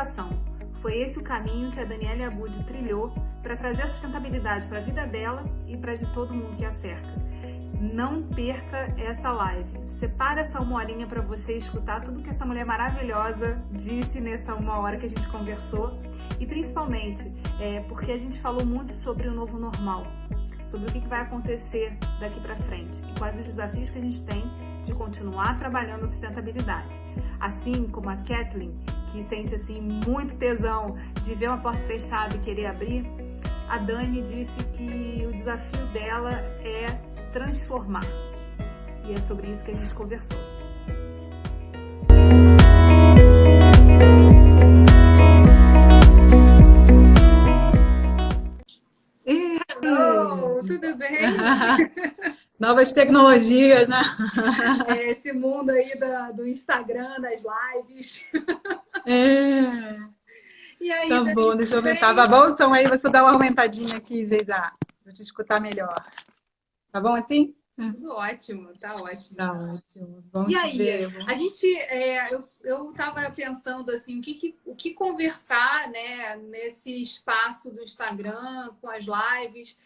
educação. Foi esse o caminho que a Daniela Abud trilhou para trazer a sustentabilidade para a vida dela e para a de todo mundo que a cerca. Não perca essa live. Separa essa 1 horinha para você escutar tudo que essa mulher maravilhosa disse nessa 1 hora que a gente conversou. E principalmente, porque a gente falou muito sobre o novo normal, sobre o que vai acontecer daqui para frente e quais os desafios que a gente tem de continuar trabalhando a sustentabilidade. Assim como a Kathleen, que sente assim muito tesão de ver uma porta fechada e querer abrir, a Dani disse que o desafio dela é transformar. E é sobre isso que a gente conversou. Hello, tudo bem? Novas tecnologias, né? Esse mundo aí do Instagram, das lives. E aí, tá bom, deixa eu aumentar. Tá bom o som aí? Você dá uma aumentadinha aqui, Geisa, para te escutar melhor. Tá bom assim? Tudo ótimo, tá ótimo. Tá ótimo. Bom e te aí, ver. A gente, eu tava pensando assim, o que conversar, né, nesse espaço do Instagram, com as lives,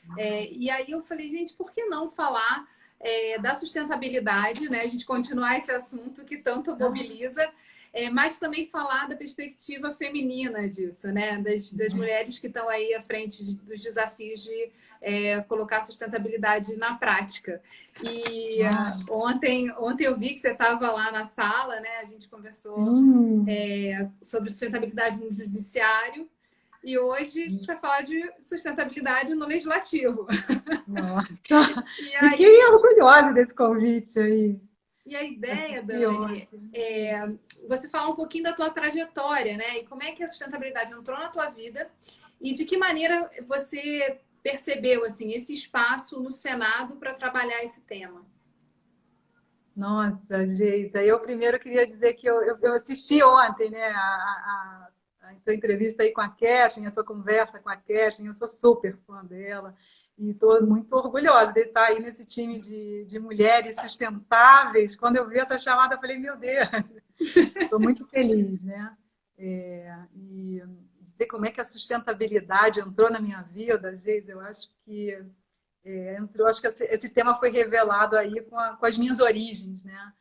e aí eu falei, gente, por que não falar da sustentabilidade, né, a gente continuar esse assunto que tanto mobiliza, mas também falar da perspectiva feminina disso, né, das mulheres que estão aí à frente dos desafios de colocar a sustentabilidade na prática. E ontem eu vi que você estava lá na sala, né? A gente conversou sobre sustentabilidade no judiciário e hoje a gente vai falar de sustentabilidade no legislativo. Nossa! Fiquei orgulhosa desse convite aí. E a ideia, Dani, é você falar um pouquinho da tua trajetória, né? E como é que a sustentabilidade entrou na tua vida e de que maneira você percebeu assim esse espaço no Senado para trabalhar esse tema? Nossa, Geisa, eu primeiro queria dizer que eu assisti ontem, né, a tua entrevista aí com a Kathleen, a tua conversa com a Kathleen, eu sou super fã dela e estou muito orgulhosa de estar aí nesse time de mulheres sustentáveis. Quando eu vi essa chamada, eu falei, meu Deus, estou muito feliz, né? E dizer como é que a sustentabilidade entrou na minha vida, Geisa, eu acho que acho que esse tema foi revelado aí com as minhas origens, né?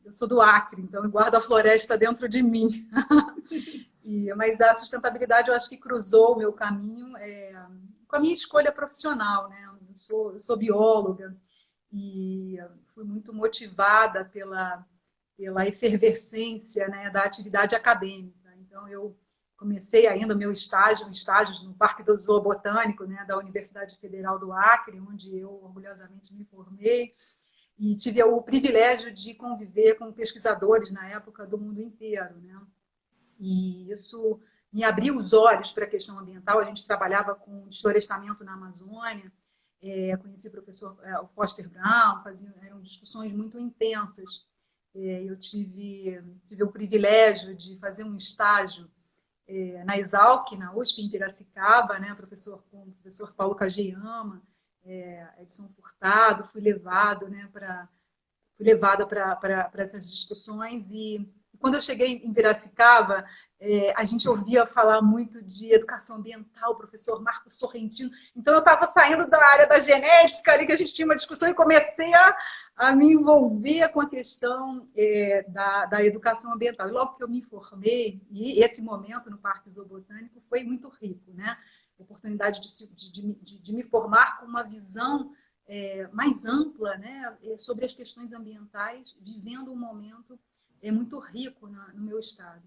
Eu sou do Acre, então eu guardo a floresta dentro de mim. Mas a sustentabilidade eu acho que cruzou o meu caminho com a minha escolha profissional, né? Eu sou bióloga e fui muito motivada pela efervescência, né, da atividade acadêmica. Então eu comecei ainda o meu estágio no Parque do Zoobotânico, né, da Universidade Federal do Acre, onde eu orgulhosamente me formei, e tive o privilégio de conviver com pesquisadores na época do mundo inteiro, né? E isso me abriu os olhos para a questão ambiental. A gente trabalhava com desflorestamento na Amazônia, conheci o professor o Foster Brown, eram discussões muito intensas. Eu tive o privilégio de fazer um estágio na Exalc, na USP, em Piracicaba, né, com o professor Paulo Kageyama, Edson Furtado, fui levada para essas discussões e quando eu cheguei em Piracicaba, a gente ouvia falar muito de educação ambiental, o professor Marcos Sorrentino, então eu estava saindo da área da genética ali, que a gente tinha uma discussão e comecei a me envolver com a questão da educação ambiental. E logo que eu me formei, e esse momento no Parque Zoobotânico foi muito rico, né? A oportunidade de me formar com uma visão mais ampla, né, sobre as questões ambientais, vivendo um momento muito rico no meu estado.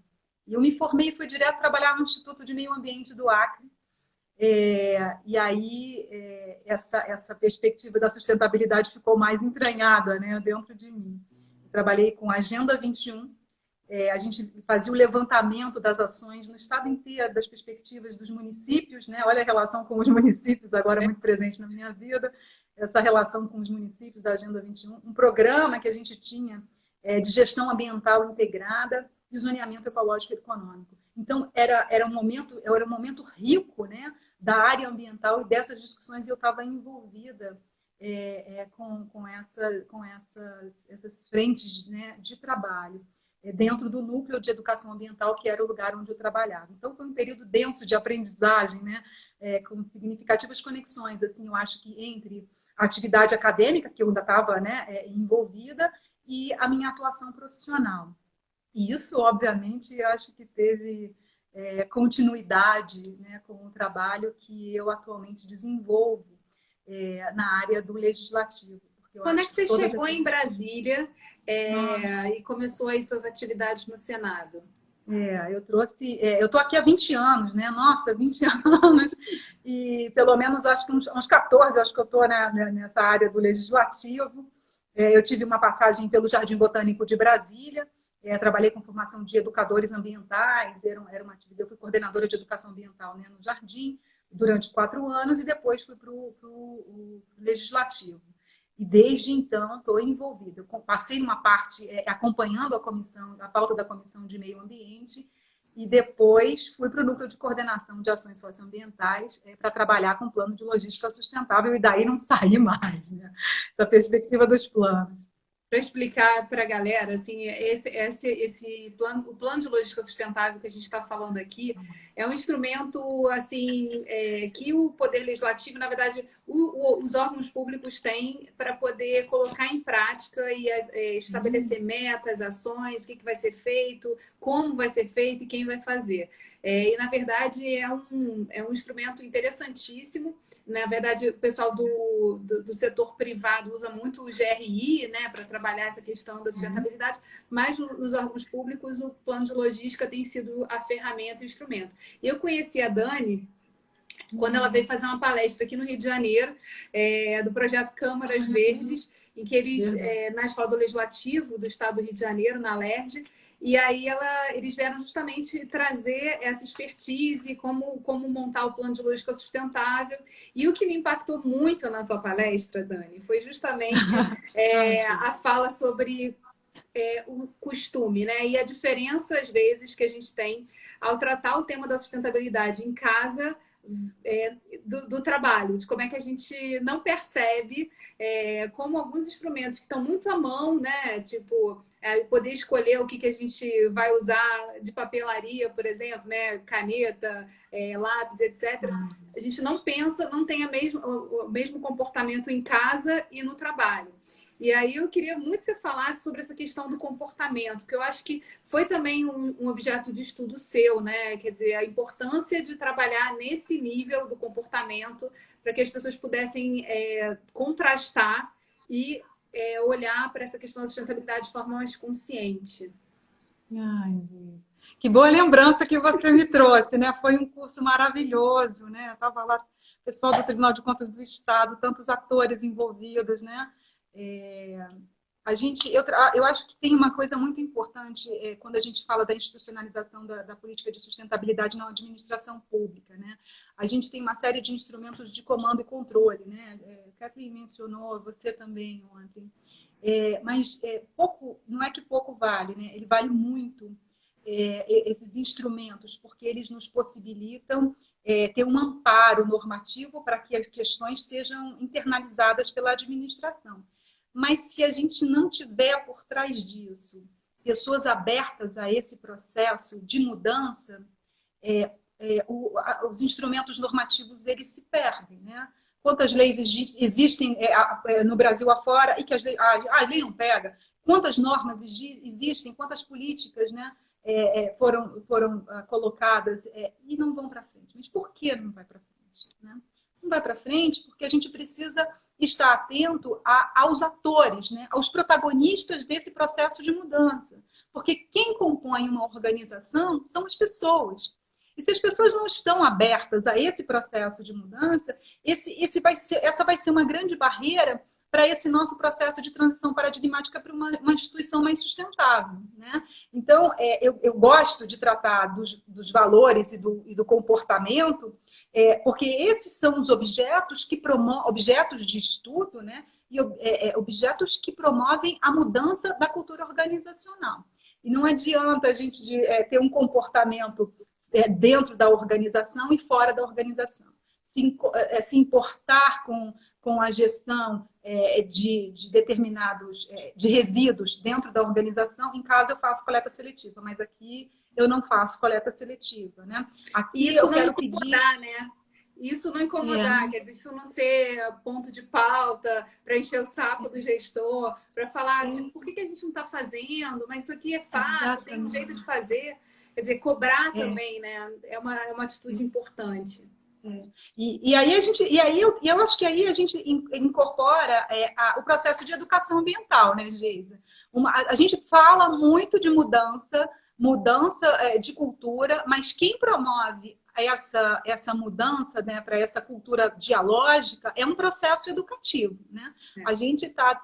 E eu me formei e fui direto trabalhar no Instituto de Meio Ambiente do Acre, e aí essa perspectiva da sustentabilidade ficou mais entranhada, né, dentro de mim. Eu trabalhei com a Agenda 21, a gente fazia o levantamento das ações no estado inteiro, das perspectivas dos municípios, né? Olha a relação com os municípios agora muito presente na minha vida, essa relação com os municípios da Agenda 21, um programa que a gente tinha de gestão ambiental integrada e zoneamento ecológico e econômico. Então, era um momento rico, né, da área ambiental e dessas discussões, e eu estava envolvida com essas frentes, né, de trabalho. dentro do núcleo de educação ambiental, que era o lugar onde eu trabalhava. Então, foi um período denso de aprendizagem, né? Com significativas conexões, assim, eu acho que entre a atividade acadêmica, que eu ainda estava, né, envolvida, e a minha atuação profissional. E isso, obviamente, eu acho que teve continuidade, né, com o trabalho que eu atualmente desenvolvo na área do legislativo. Porque eu Quando é acho que que você chegou em Brasília Nossa. e começou aí suas atividades no Senado? Eu trouxe. Eu estou aqui há 20 anos, né? Nossa, 20 anos. E pelo menos acho que uns 14, acho que eu estou nessa área do legislativo. Eu tive uma passagem pelo Jardim Botânico de Brasília. Trabalhei com formação de educadores ambientais, era uma atividade, eu fui coordenadora de educação ambiental, né, no Jardim durante 4 anos e depois fui para o Legislativo. E desde então estou envolvida. Eu passei numa parte acompanhando a pauta da Comissão de Meio Ambiente e depois fui para o Núcleo de Coordenação de Ações Socioambientais para trabalhar com o plano de logística sustentável e daí não saí mais, né? Da perspectiva dos planos. Para explicar para a galera, assim, esse plano, o plano de logística sustentável que a gente está falando aqui é um instrumento assim que o Poder Legislativo, na verdade, os órgãos públicos têm para poder colocar em prática e estabelecer metas, ações, o que vai ser feito, como vai ser feito e quem vai fazer. E, na verdade, é um instrumento interessantíssimo. Na verdade, o pessoal do setor privado usa muito o GRI, né, para trabalhar essa questão da sustentabilidade, mas nos órgãos públicos o plano de logística tem sido a ferramenta e o instrumento. Eu conheci a Dani quando ela veio fazer uma palestra aqui no Rio de Janeiro, do projeto Câmaras Verdes, em que eles, na Escola do Legislativo do Estado do Rio de Janeiro, na LERJ, e aí eles vieram justamente trazer essa expertise, como montar o plano de logística sustentável. E o que me impactou muito na tua palestra, Dani, foi justamente a fala sobre o costume, né? E a diferença, às vezes, que a gente tem ao tratar o tema da sustentabilidade em casa do trabalho, de como é que a gente não percebe como alguns instrumentos que estão muito à mão, né? Tipo, poder escolher o que a gente vai usar de papelaria, por exemplo, né? Caneta, lápis, etc. A gente não pensa, não tem o mesmo comportamento em casa e no trabalho. E aí eu queria muito que você falasse sobre essa questão do comportamento, porque eu acho que foi também um objeto de estudo seu, né? Quer dizer, a importância de trabalhar nesse nível do comportamento para que as pessoas pudessem contrastar e olhar para essa questão da sustentabilidade de forma mais consciente. Ai, gente. Que boa lembrança que você me trouxe, né? Foi um curso maravilhoso, né? Estava lá o pessoal do Tribunal de Contas do Estado, tantos atores envolvidos, né? Eu acho que tem uma coisa muito importante quando a gente fala da institucionalização da política de sustentabilidade na administração pública, né? A gente tem uma série de instrumentos de comando e controle, né? Kathleen mencionou, você também ontem. Mas pouco, não é que pouco vale, né? Ele vale muito, esses instrumentos, porque eles nos possibilitam ter um amparo normativo para que as questões sejam internalizadas pela administração. Mas se a gente não tiver por trás disso pessoas abertas a esse processo de mudança, os instrumentos normativos eles se perdem, né? Quantas leis existem no Brasil afora e que a lei não pega? Quantas normas existem? Quantas políticas, né, foram colocadas e não vão para frente? Mas por que não vai para frente? Né? Não vai para frente porque a gente precisa estar atento aos atores, né, aos protagonistas desse processo de mudança. Porque quem compõe uma organização são as pessoas. E se as pessoas não estão abertas a esse processo de mudança, essa vai ser uma grande barreira para esse nosso processo de transição paradigmática para uma instituição mais sustentável, né? Então, eu gosto de tratar dos valores e do comportamento, porque esses são os objetos objetos de estudo, né? E objetos que promovem a mudança da cultura organizacional. E não adianta a gente ter um comportamento dentro da organização e fora da organização. Se importar com a gestão de determinados de resíduos dentro da organização. Em casa eu faço coleta seletiva, mas aqui eu não faço coleta seletiva, né? Aqui Isso eu não quero incomodar, pedir... né? Isso não incomodar, quer dizer, isso não ser ponto de pauta para encher o saco do gestor, para falar, tipo, por que a gente não está fazendo? Mas isso aqui é fácil, tem um jeito de fazer. Quer dizer, cobrar também, né? É uma atitude importante. E aí eu acho que aí a gente incorpora o processo de educação ambiental, né, Geisa? A gente fala muito de mudança de cultura, mas quem promove essa mudança, né, para essa cultura dialógica é um processo educativo, né? A gente está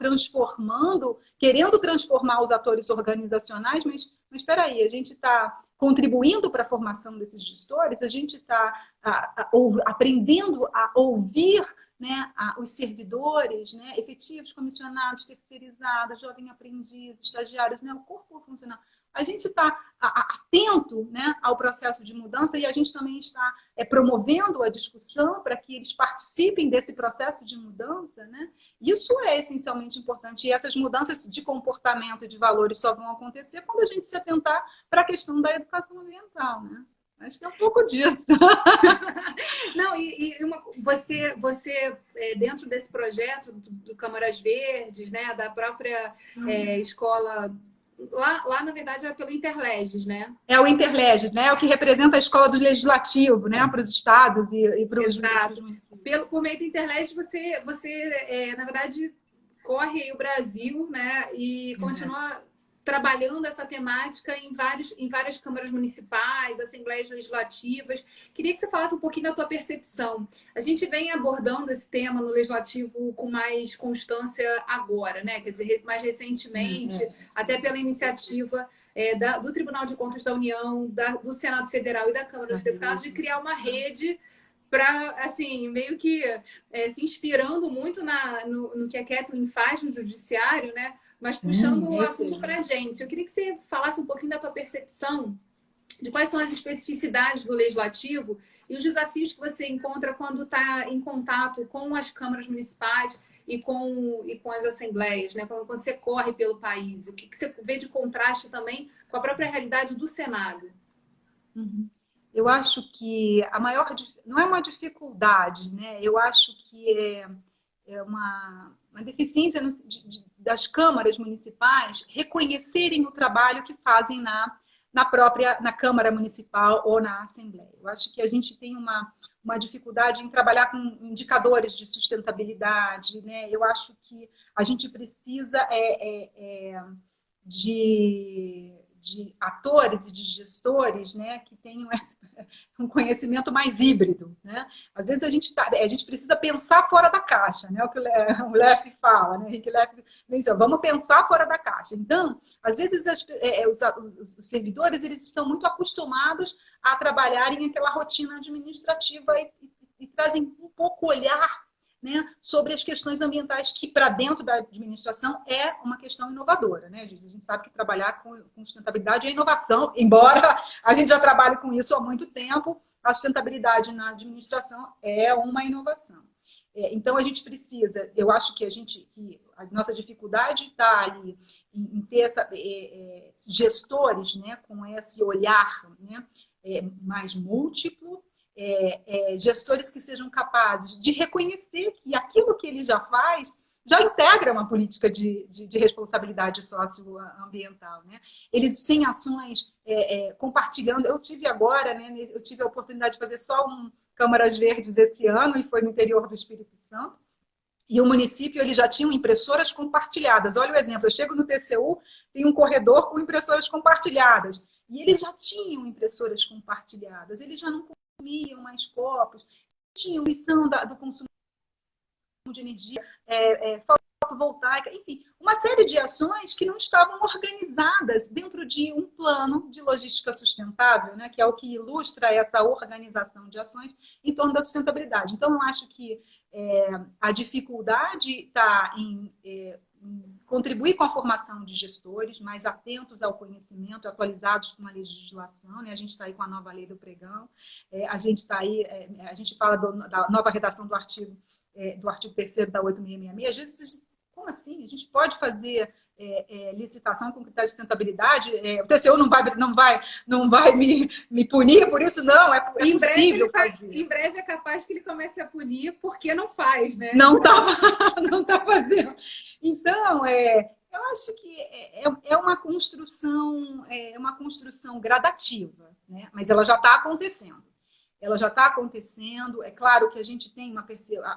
querendo transformar os atores organizacionais, mas espera aí, a gente está contribuindo para a formação desses gestores, a gente está aprendendo a ouvir, né, os servidores, né, efetivos, comissionados, terceirizados, jovem aprendiz, estagiários, né, o corpo funcional. A gente está atento, né, ao processo de mudança e a gente também está promovendo a discussão para que eles participem desse processo de mudança, né? Isso é essencialmente importante. E essas mudanças de comportamento e de valores só vão acontecer quando a gente se atentar para a questão da educação ambiental, né? Acho que é um pouco disso. Não, você dentro desse projeto do Câmaras Verdes, né, da própria escola, lá, na verdade, é pelo Interleges, né? É o Interleges, né? É o que representa a escola do legislativo, né? Para os estados e para os... Exato. Por meio do Interleges, você na verdade, corre o Brasil, né? E continua trabalhando essa temática em várias câmaras municipais, assembleias legislativas. Queria que você falasse um pouquinho da tua percepção. A gente vem abordando esse tema no legislativo com mais constância agora, né? Quer dizer, mais recentemente, até pela iniciativa do Tribunal de Contas da União, do Senado Federal e da Câmara dos Deputados, de criar uma rede para, assim, meio que se inspirando muito no que a Kathleen faz no judiciário, né? Mas puxando o assunto para a gente. Eu queria que você falasse um pouquinho da tua percepção de quais são as especificidades do legislativo e os desafios que você encontra quando está em contato com as câmaras municipais e com as assembleias, né? Quando você corre pelo país. O que você vê de contraste também com a própria realidade do Senado? Eu acho que a maior... Não é uma dificuldade, né? Eu acho que é uma deficiência das câmaras municipais reconhecerem o trabalho que fazem na Câmara Municipal ou na Assembleia. Eu acho que a gente tem uma dificuldade em trabalhar com indicadores de sustentabilidade, né? Eu acho que a gente precisa de atores e de gestores, né, que tenham um conhecimento mais híbrido, né? Às vezes a gente precisa pensar fora da caixa, né? O que o Leff fala, né? Henrique Leff diz, vamos pensar fora da caixa. Então, às vezes os servidores eles estão muito acostumados a trabalharem aquela rotina administrativa e trazem um pouco olhar, né, sobre as questões ambientais, que para dentro da administração é uma questão inovadora, né? A gente sabe que trabalhar com sustentabilidade é inovação, embora a gente já trabalhe com isso há muito tempo, a sustentabilidade na administração é uma inovação. Então a gente precisa, eu acho que a nossa dificuldade está ali em ter gestores, né, com esse olhar, né, mais múltiplo, gestores que sejam capazes de reconhecer que aquilo que ele já faz já integra uma política de responsabilidade socioambiental, né? Eles têm ações compartilhando. Eu tive agora, né, eu tive a oportunidade de fazer só um Câmaras Verdes esse ano, e foi no interior do Espírito Santo, e o município ele já tinha impressoras compartilhadas. Olha o exemplo, eu chego no TCU, tem um corredor com impressoras compartilhadas, e eles já tinham impressoras compartilhadas, eles já não comiam mais copos, tinham missão do consumo de energia fotovoltaica, enfim, uma série de ações que não estavam organizadas dentro de um plano de logística sustentável, né, que é o que ilustra essa organização de ações em torno da sustentabilidade. Então, eu acho que a dificuldade está em contribuir com a formação de gestores mais atentos ao conhecimento, atualizados com a legislação, né? A gente está aí com a nova lei do pregão, a gente está aí, a gente fala da nova redação do artigo 3º da 8666, às vezes, como assim? A gente pode fazer licitação com critério de sustentabilidade? O TCU não vai me punir por isso? Não, é possível fazer. Em breve é capaz que ele comece a punir porque não faz, né? Não está fazendo. Então, eu acho que é uma construção gradativa, né? Mas ela já está acontecendo. É claro que a gente tem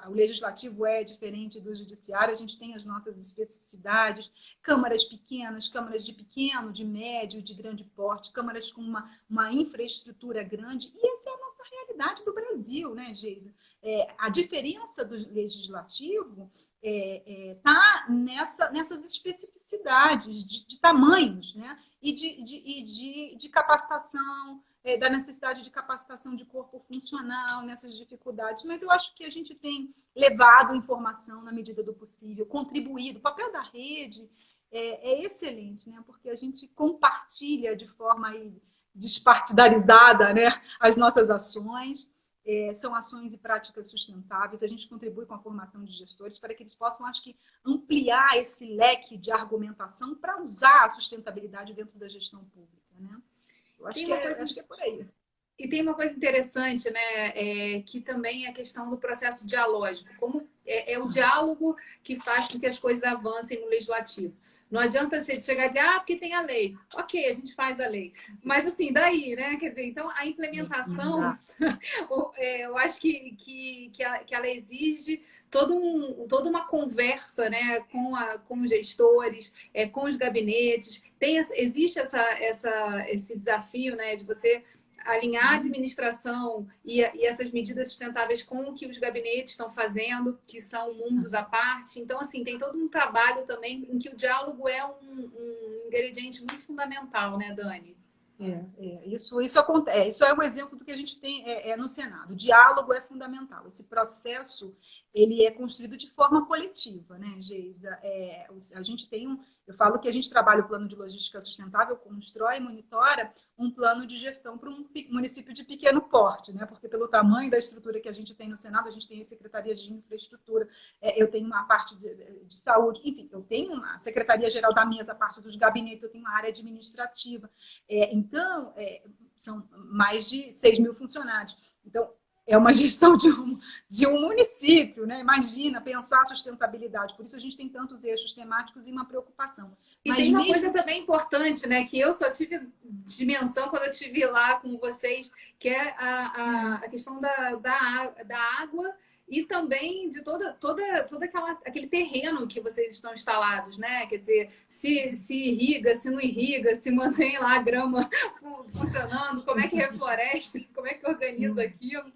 o legislativo é diferente do judiciário, a gente tem as nossas especificidades, câmaras pequenas, câmaras de pequeno, de médio, de grande porte, câmaras com uma infraestrutura grande, e essa é a nossa realidade do Brasil, né, Geisa? A diferença do legislativo está nessas especificidades de tamanhos, né? E de capacitação, da necessidade de capacitação de corpo funcional nessas dificuldades, mas eu acho que a gente tem levado informação na medida do possível, contribuído. O papel da rede é excelente, né? Porque a gente compartilha de forma despartidarizada, né, as nossas ações. São ações e práticas sustentáveis, a gente contribui com a formação de gestores para que eles possam, acho que, ampliar esse leque de argumentação para usar a sustentabilidade dentro da gestão pública, né? Eu acho que é por aí. E tem uma coisa interessante, né, que também é a questão do processo dialógico. Como é o diálogo que faz com que as coisas avancem no legislativo. Não adianta você chegar e dizer, porque tem a lei. Ok, a gente faz a lei. Mas assim, daí, né? Quer dizer, então a implementação, eu acho que ela exige toda uma conversa, né, com os gestores, com os gabinetes. Existe esse desafio, né, de você alinhar a administração e essas medidas sustentáveis com o que os gabinetes estão fazendo, que são mundos à parte. Então, assim, tem todo um trabalho também em que o diálogo é um ingrediente muito fundamental, né, Dani? Isso acontece. Isso é um exemplo do que a gente tem no Senado. O diálogo é fundamental. Esse processo ele é construído de forma coletiva, né, Geisa? A gente tem eu falo que a gente trabalha o plano de logística sustentável, constrói e monitora um plano de gestão para um município de pequeno porte, né? Porque pelo tamanho da estrutura que a gente tem no Senado, a gente tem as secretarias de infraestrutura, eu tenho uma parte de saúde, enfim, eu tenho uma secretaria-geral da mesa, a parte dos gabinetes, eu tenho uma área administrativa. Então, são mais de 6 mil funcionários. Então, é uma gestão de um município, né? Imagina, pensar a sustentabilidade. Por isso a gente tem tantos eixos temáticos e uma preocupação. E tem uma coisa também importante, né? Que eu só tive dimensão quando eu estive lá com vocês, que é a questão da água e também de todo aquele terreno que vocês estão instalados, né? Quer dizer, se irriga, se não irriga, se mantém lá a grama funcionando, como é que refloresta, como é que organiza aquilo.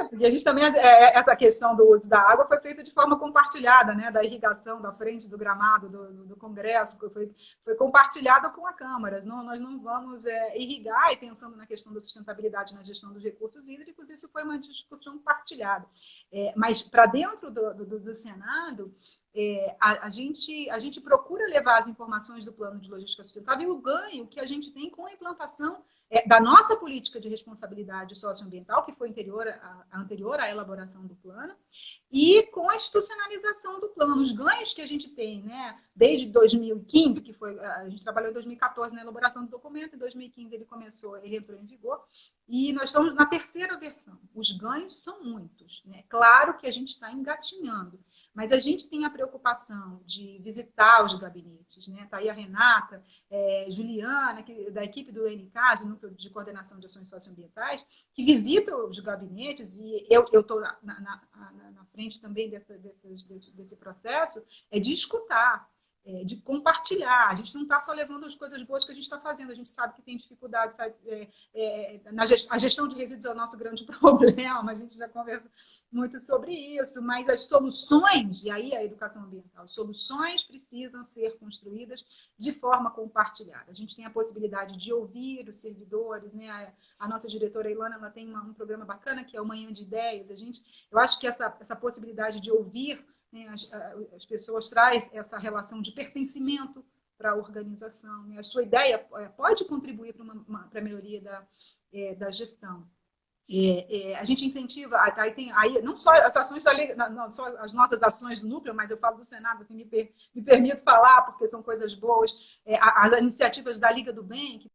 Porque a gente também, essa questão do uso da água foi feita de forma compartilhada, né? Da irrigação, da frente do gramado, do Congresso, foi compartilhada com a Câmara. Nós não vamos irrigar, e pensando na questão da sustentabilidade na gestão dos recursos hídricos, isso foi uma discussão partilhada. Mas para dentro do Senado, a gente procura levar as informações do plano de logística sustentável e o ganho que a gente tem com a implantação da nossa política de responsabilidade socioambiental, que foi anterior à elaboração do plano, e com a institucionalização do plano. Os ganhos que a gente tem, né, desde 2015, a gente trabalhou em 2014 na elaboração do documento, em 2015 ele entrou em vigor, e nós estamos na terceira versão. Os ganhos são muitos, né? Claro que a gente está engatinhando, mas a gente tem a preocupação de visitar os gabinetes, né? Está aí a Renata, Juliana, da equipe do NCAS, Núcleo de Coordenação de Ações Socioambientais, que visitam os gabinetes, e eu estou na frente também desse processo, de escutar, de compartilhar. A gente não está só levando as coisas boas que a gente está fazendo, a gente sabe que tem dificuldade, a gestão de resíduos é o nosso grande problema, a gente já conversa muito sobre isso, mas as soluções, e aí a educação ambiental, as soluções precisam ser construídas de forma compartilhada. A gente tem a possibilidade de ouvir os servidores, né? A nossa diretora Ilana, ela tem um programa bacana que é o Manhã de Ideias. Eu acho que essa possibilidade de ouvir né? As pessoas trazem essa relação de pertencimento para a organização, né? A sua ideia pode contribuir para a melhoria da gestão. A gente incentiva, aí não só as ações da Liga, não só as nossas ações do núcleo, mas eu falo do Senado, assim, me permito falar, porque são coisas boas, as iniciativas da Liga do Bem, que,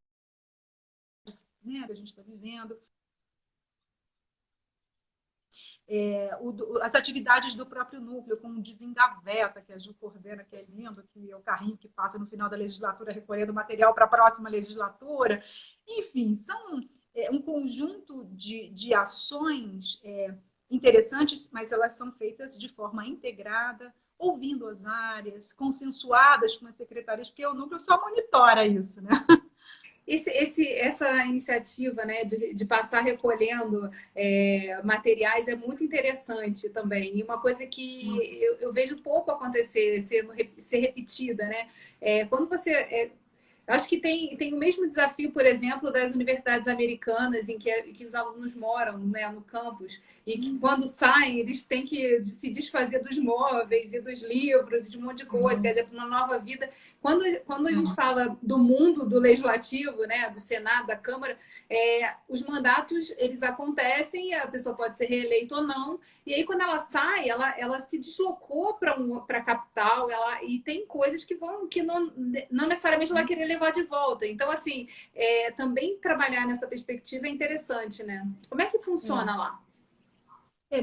né, a gente está vivendo, as atividades do próprio núcleo, como o Desengaveta, que a Ju coordena, que é lindo, que é o carrinho que passa no final da legislatura recolhendo material para a próxima legislatura. Enfim, são um conjunto de ações interessantes, mas elas são feitas de forma integrada, ouvindo as áreas, consensuadas com as secretarias, porque o núcleo só monitora isso, né? Essa iniciativa, né, de passar recolhendo materiais é muito interessante também. E uma coisa que eu vejo pouco acontecer, ser repetida, né? Quando você... acho que tem o mesmo desafio, por exemplo, das universidades americanas, em que os alunos moram, né, no campus, e que quando saem, eles têm que se desfazer dos móveis e dos livros e de um monte de coisa, quer dizer, para uma nova vida. Quando a gente fala do mundo do legislativo, né, do Senado, da Câmara, os mandatos, eles acontecem, a pessoa pode ser reeleita ou não, e aí quando ela sai, ela se deslocou para a capital, e tem coisas que não necessariamente ela querer levar de volta. Então, assim, também trabalhar nessa perspectiva é interessante, né? Como é que funciona lá?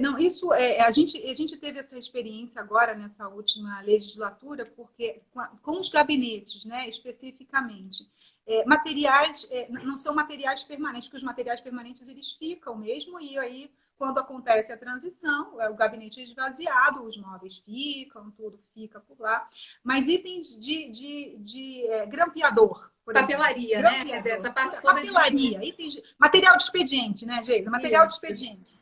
Não, isso a gente teve essa experiência agora nessa última legislatura, porque com os gabinetes, né, especificamente, materiais não são materiais permanentes, porque os materiais permanentes eles ficam mesmo, e aí quando acontece a transição, o gabinete é esvaziado, os móveis ficam, tudo fica por lá, mas itens de grampeador, papelaria, né? Quer dizer, essa parte toda papelaria, material de expediente, né, Geisa? Material de expediente.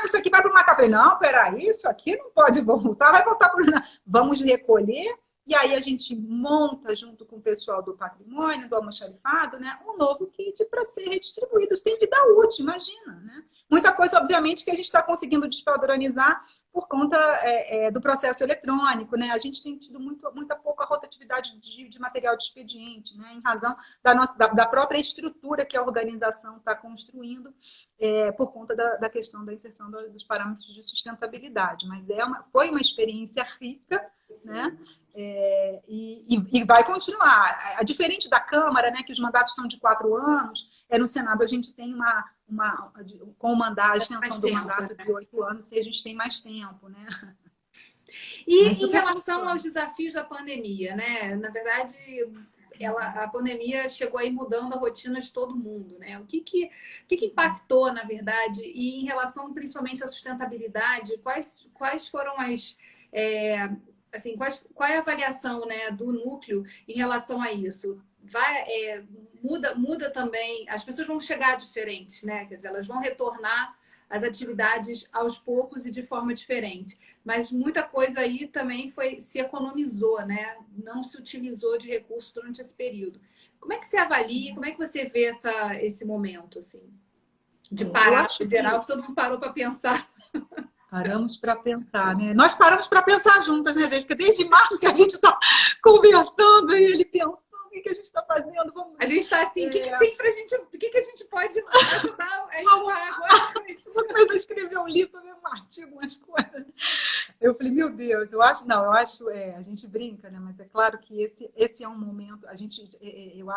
Isso aqui vai para uma capa. Não, peraí, isso aqui não pode voltar, vai voltar para o... Vamos recolher, e aí a gente monta, junto com o pessoal do patrimônio, do almoxarifado, né, um novo kit para ser redistribuído. Isso tem vida útil, imagina, né? Muita coisa, obviamente, que a gente está conseguindo despadronizar por conta do processo eletrônico, né? A gente tem tido muita pouca rotatividade de material de expediente, né? Em razão da própria estrutura que a organização está construindo, por conta da questão da inserção dos parâmetros de sustentabilidade. Mas foi uma experiência rica, né? E vai continuar. Diferente da Câmara, né, que os mandatos são de 4 anos, no Senado a gente tem com o mandato, a extensão do mandato de 8 anos, e a gente tem mais tempo, né? E em relação aos desafios da pandemia, né? Na verdade, a pandemia chegou aí mudando a rotina de todo mundo, né? O que impactou, na verdade, e em relação principalmente à sustentabilidade, quais foram qual é a avaliação, né, do núcleo em relação a isso? Muda também, as pessoas vão chegar diferentes, né? Quer dizer, elas vão retornar às atividades aos poucos e de forma diferente. Mas muita coisa aí também se economizou, né? Não se utilizou de recursos durante esse período. Como é que você avalia, como é que você vê esse momento, assim? De parar, em geral, que todo mundo parou para pensar. Paramos para pensar, né? Nós paramos para pensar juntas, né, gente? Porque desde março que a gente está conversando e ele pensando o que a gente está fazendo. A gente está assim, o que tem pra gente, o que a gente pode ajudar a empurrar agora com isso? Eu escrevi um livro, um artigo, umas coisas. Eu falei, meu Deus, a gente brinca, né? Mas é claro que esse é um momento,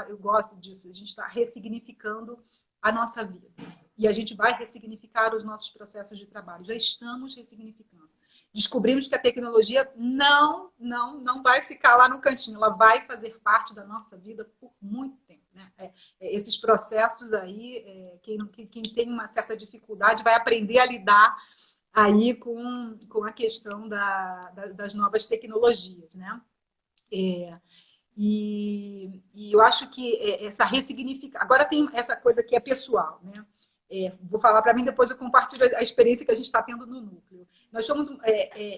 eu gosto disso, a gente está ressignificando a nossa vida. E a gente vai ressignificar os nossos processos de trabalho. Já estamos ressignificando. Descobrimos que a tecnologia não vai ficar lá no cantinho. Ela vai fazer parte da nossa vida por muito tempo, né? Esses processos aí, quem tem uma certa dificuldade vai aprender a lidar aí com a questão das novas tecnologias, né? E eu acho que essa ressignificação... Agora tem essa coisa que é pessoal, né? Vou falar para mim, depois eu compartilho a experiência que a gente está tendo no núcleo. Nós somos,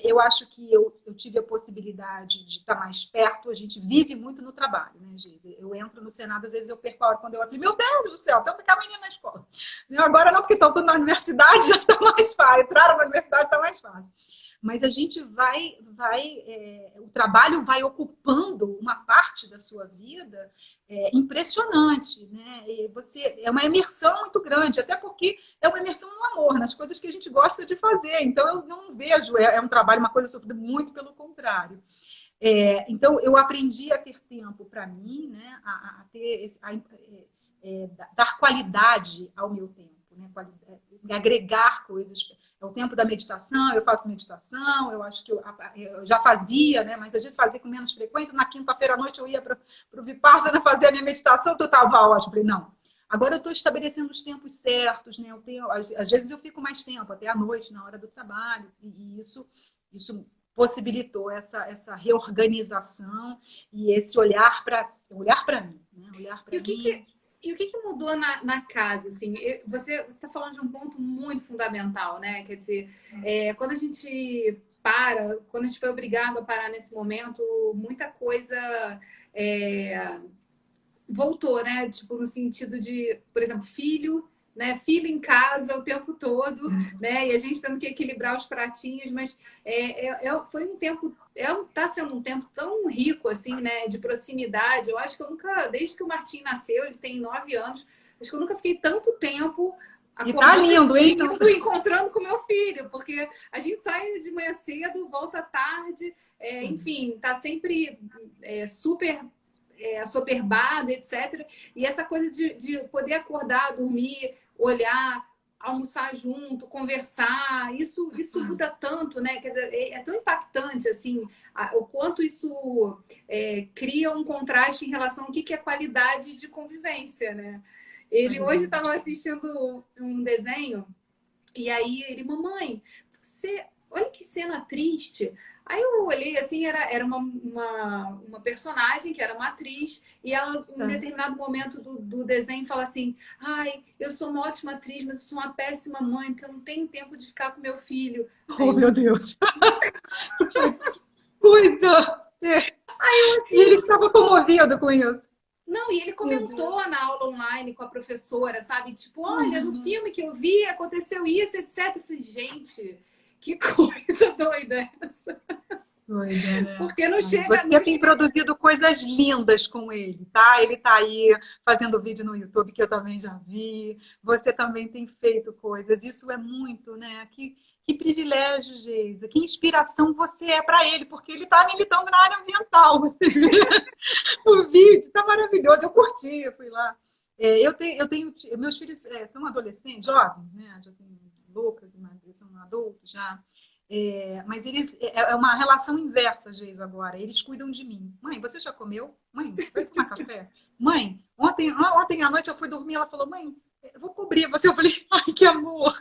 eu acho que eu tive a possibilidade de estar mais perto, a gente vive muito no trabalho, né, Geisa? Eu entro no Senado, às vezes eu perco a hora quando eu olho, meu Deus do céu, então ficar menina na escola. Agora não, porque estão tudo na universidade, já está mais fácil. Entraram na universidade, está mais fácil. mas a gente o trabalho vai ocupando uma parte da sua vida impressionante, né? E é uma imersão muito grande, até porque é uma imersão no amor, nas coisas que a gente gosta de fazer. Então, eu não vejo, um trabalho, uma coisa sofrida, muito pelo contrário. Então, eu aprendi a ter tempo para mim, né? Dar qualidade ao meu tempo, né? Agregar coisas. É o tempo da meditação, eu faço meditação, eu acho que eu já fazia, né? Mas às vezes fazia com menos frequência. Na quinta-feira à noite eu ia para o Vipassana fazer a minha meditação, tu estava ótimo. Falei, não. Agora eu estou estabelecendo os tempos certos, né? Às vezes eu fico mais tempo, até à noite, na hora do trabalho, e isso possibilitou essa reorganização e esse olhar para mim, né? Olhar para mim. E o que mudou na casa? Assim, você está falando de um ponto muito fundamental, né? Quer dizer, quando a gente quando a gente foi obrigado a parar nesse momento, muita coisa voltou, né? Tipo, no sentido de, por exemplo, filho, né? Filho em casa o tempo todo, né? E a gente tendo que equilibrar os pratinhos, mas foi um tempo, tá sendo um tempo tão rico, assim, né? De proximidade. Eu acho que eu nunca, desde que o Martim nasceu, ele tem 9 anos, acho que eu nunca fiquei tanto tempo e tá lindo, hein? Encontrando com meu filho, porque a gente sai de manhã cedo, volta tarde, enfim, tá sempre super assoberbada, etc. E essa coisa de poder acordar, dormir, olhar, almoçar junto, conversar, isso muda tanto, né? Quer dizer, é tão impactante, assim, o quanto isso cria um contraste em relação ao que é qualidade de convivência, né? Ele hoje estava assistindo um desenho e aí ele, mamãe, olha que cena triste. Aí eu olhei assim, era uma personagem que era uma atriz, e ela, em determinado momento do desenho, fala assim: ai, eu sou uma ótima atriz, mas eu sou uma péssima mãe, porque eu não tenho tempo de ficar com meu filho. Oh, meu Deus! Coisa! Aí eu, assim, e ele estava comovido com isso. Não, e ele comentou na aula online com a professora, sabe? Tipo, olha, no filme que eu vi, aconteceu isso, etc. Eu falei, gente, que coisa doida é essa. Doida, né? Porque não chega... Você tem produzido coisas lindas com ele, tá? Ele tá aí fazendo vídeo no YouTube, que eu também já vi. Você também tem feito coisas. Isso é muito, né? Que privilégio, Geisa. Que inspiração você é para ele, porque ele está militando na área ambiental. Você vê? O vídeo está maravilhoso. Eu curti, eu fui lá. Eu tenho meus filhos são adolescentes, jovens, né? Já tem Lucas e Maria, são adultos já. Mas eles é uma relação inversa, Geisa, agora. Eles cuidam de mim. Mãe, você já comeu? Mãe, vai tomar café? Mãe, ontem à noite eu fui dormir, ela falou, mãe, eu vou cobrir você. Eu falei, ai, que amor.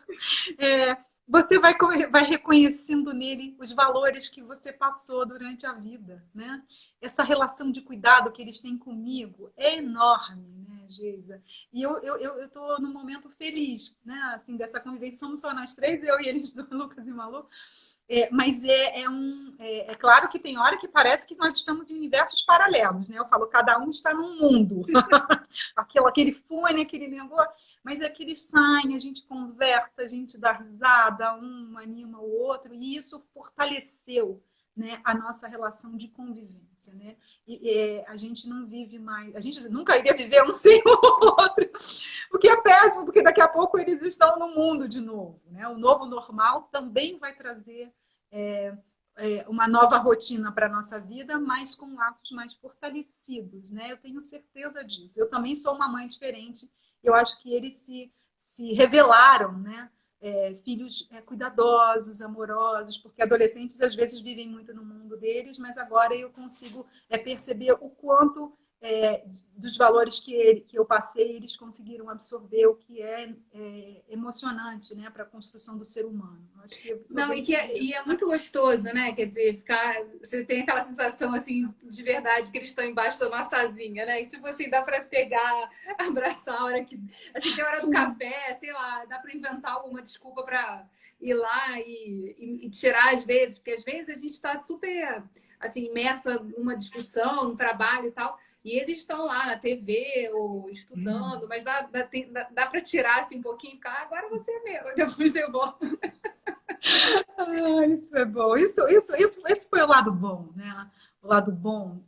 Você vai reconhecendo nele os valores que você passou durante a vida, né? Essa relação de cuidado que eles têm comigo é enorme, né, Geisa? E eu estou num momento feliz, né? Assim, dessa convivência. Somos só nós três, eu e eles, Lucas e Malu. Mas é claro que tem hora que parece que nós estamos em universos paralelos, né? Eu falo, cada um está num mundo. aquele fone, aquele negócio. Mas é que eles saem, a gente conversa, a gente dá risada, um anima o outro, e isso fortaleceu, né, a nossa relação de convivência, né? E a gente não vive mais, a gente nunca iria viver um sem o outro, o que é péssimo, porque daqui a pouco eles estão no mundo de novo, né? O novo normal também vai trazer uma nova rotina para a nossa vida, mas com laços mais fortalecidos, né? Eu tenho certeza disso. Eu também sou uma mãe diferente, eu acho que eles se revelaram, né? Filhos cuidadosos, amorosos, porque adolescentes às vezes vivem muito no mundo deles, mas agora eu consigo perceber o quanto dos valores que eu passei, eles conseguiram absorver, o que é emocionante, né, para a construção do ser humano. Acho que não, e é muito gostoso, né? Quer dizer, você tem aquela sensação assim de verdade que eles estão embaixo da nossa asinha, né? E, tipo assim, dá para pegar, abraçar a hora que, assim, tem a hora do café, sei lá, dá para inventar alguma desculpa para ir lá e tirar às vezes, porque às vezes a gente está super assim imersa numa discussão, no trabalho e tal. E eles estão lá na TV ou estudando, mas dá para tirar assim, um pouquinho e ficar, agora você é meu, depois eu volto. Ah, isso é bom. Esse foi o lado bom, né? O lado bom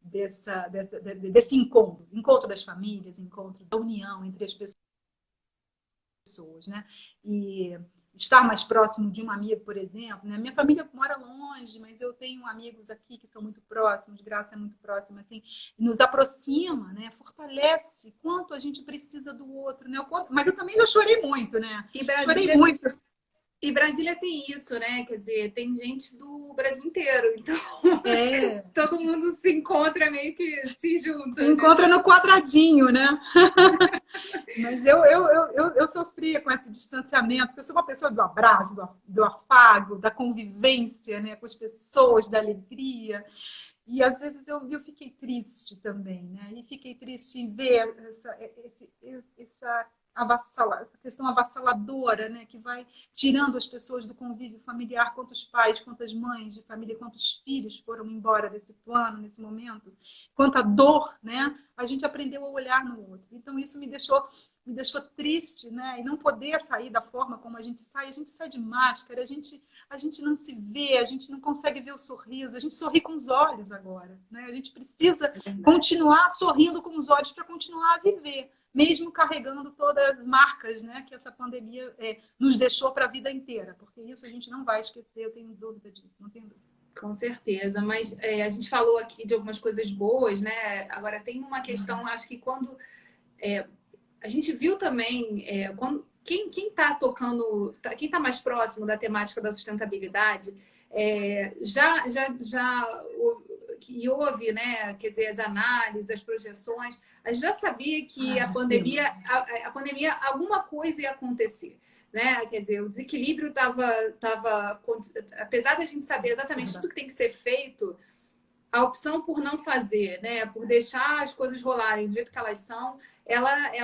desse encontro das famílias, encontro da união entre as pessoas, né? E estar mais próximo de um amigo, por exemplo, né? Minha família mora longe, mas eu tenho amigos aqui que são muito próximos, Graça é muito próxima, assim, nos aproxima, né? Fortalece quanto a gente precisa do outro, né? Mas eu também já chorei muito, né? E Chorei Brasília, muito. e Brasília tem isso, né? Quer dizer, tem gente do Brasil inteiro, então É, todo mundo se encontra, meio que se junta, se né? encontra no quadradinho, né? Mas eu sofria com esse distanciamento, porque eu sou uma pessoa do abraço, do afago, da convivência, né, com as pessoas, da alegria. E às vezes eu fiquei triste também, né? E fiquei triste em ver essa questão avassaladora, né? Que vai tirando as pessoas do convívio familiar, quantos pais, quantas mães de família, quantos filhos foram embora desse plano, nesse momento, quanta dor, né? A gente aprendeu a olhar no outro. Então isso me deixou triste, né? E não poder sair da forma como a gente sai de máscara, a gente não se vê, a gente não consegue ver o sorriso, a gente sorri com os olhos agora, né? A gente precisa continuar sorrindo com os olhos para continuar a viver, mesmo carregando todas as marcas, né, que essa pandemia nos deixou para a vida inteira, porque isso a gente não vai esquecer, eu tenho dúvida disso, não tenho dúvida. Com certeza, mas a gente falou aqui de algumas coisas boas, né? Agora tem uma questão, acho que quando a gente viu também, quem está tocando, quem está mais próximo da temática da sustentabilidade, já que houve, né? Quer dizer, as análises, as projeções, a gente já sabia que a pandemia, alguma coisa ia acontecer. Né? Quer dizer, o desequilíbrio estava. Apesar da gente saber exatamente tudo que tem que ser feito, a opção por não fazer, né? Por deixar as coisas rolarem do jeito que elas são, ela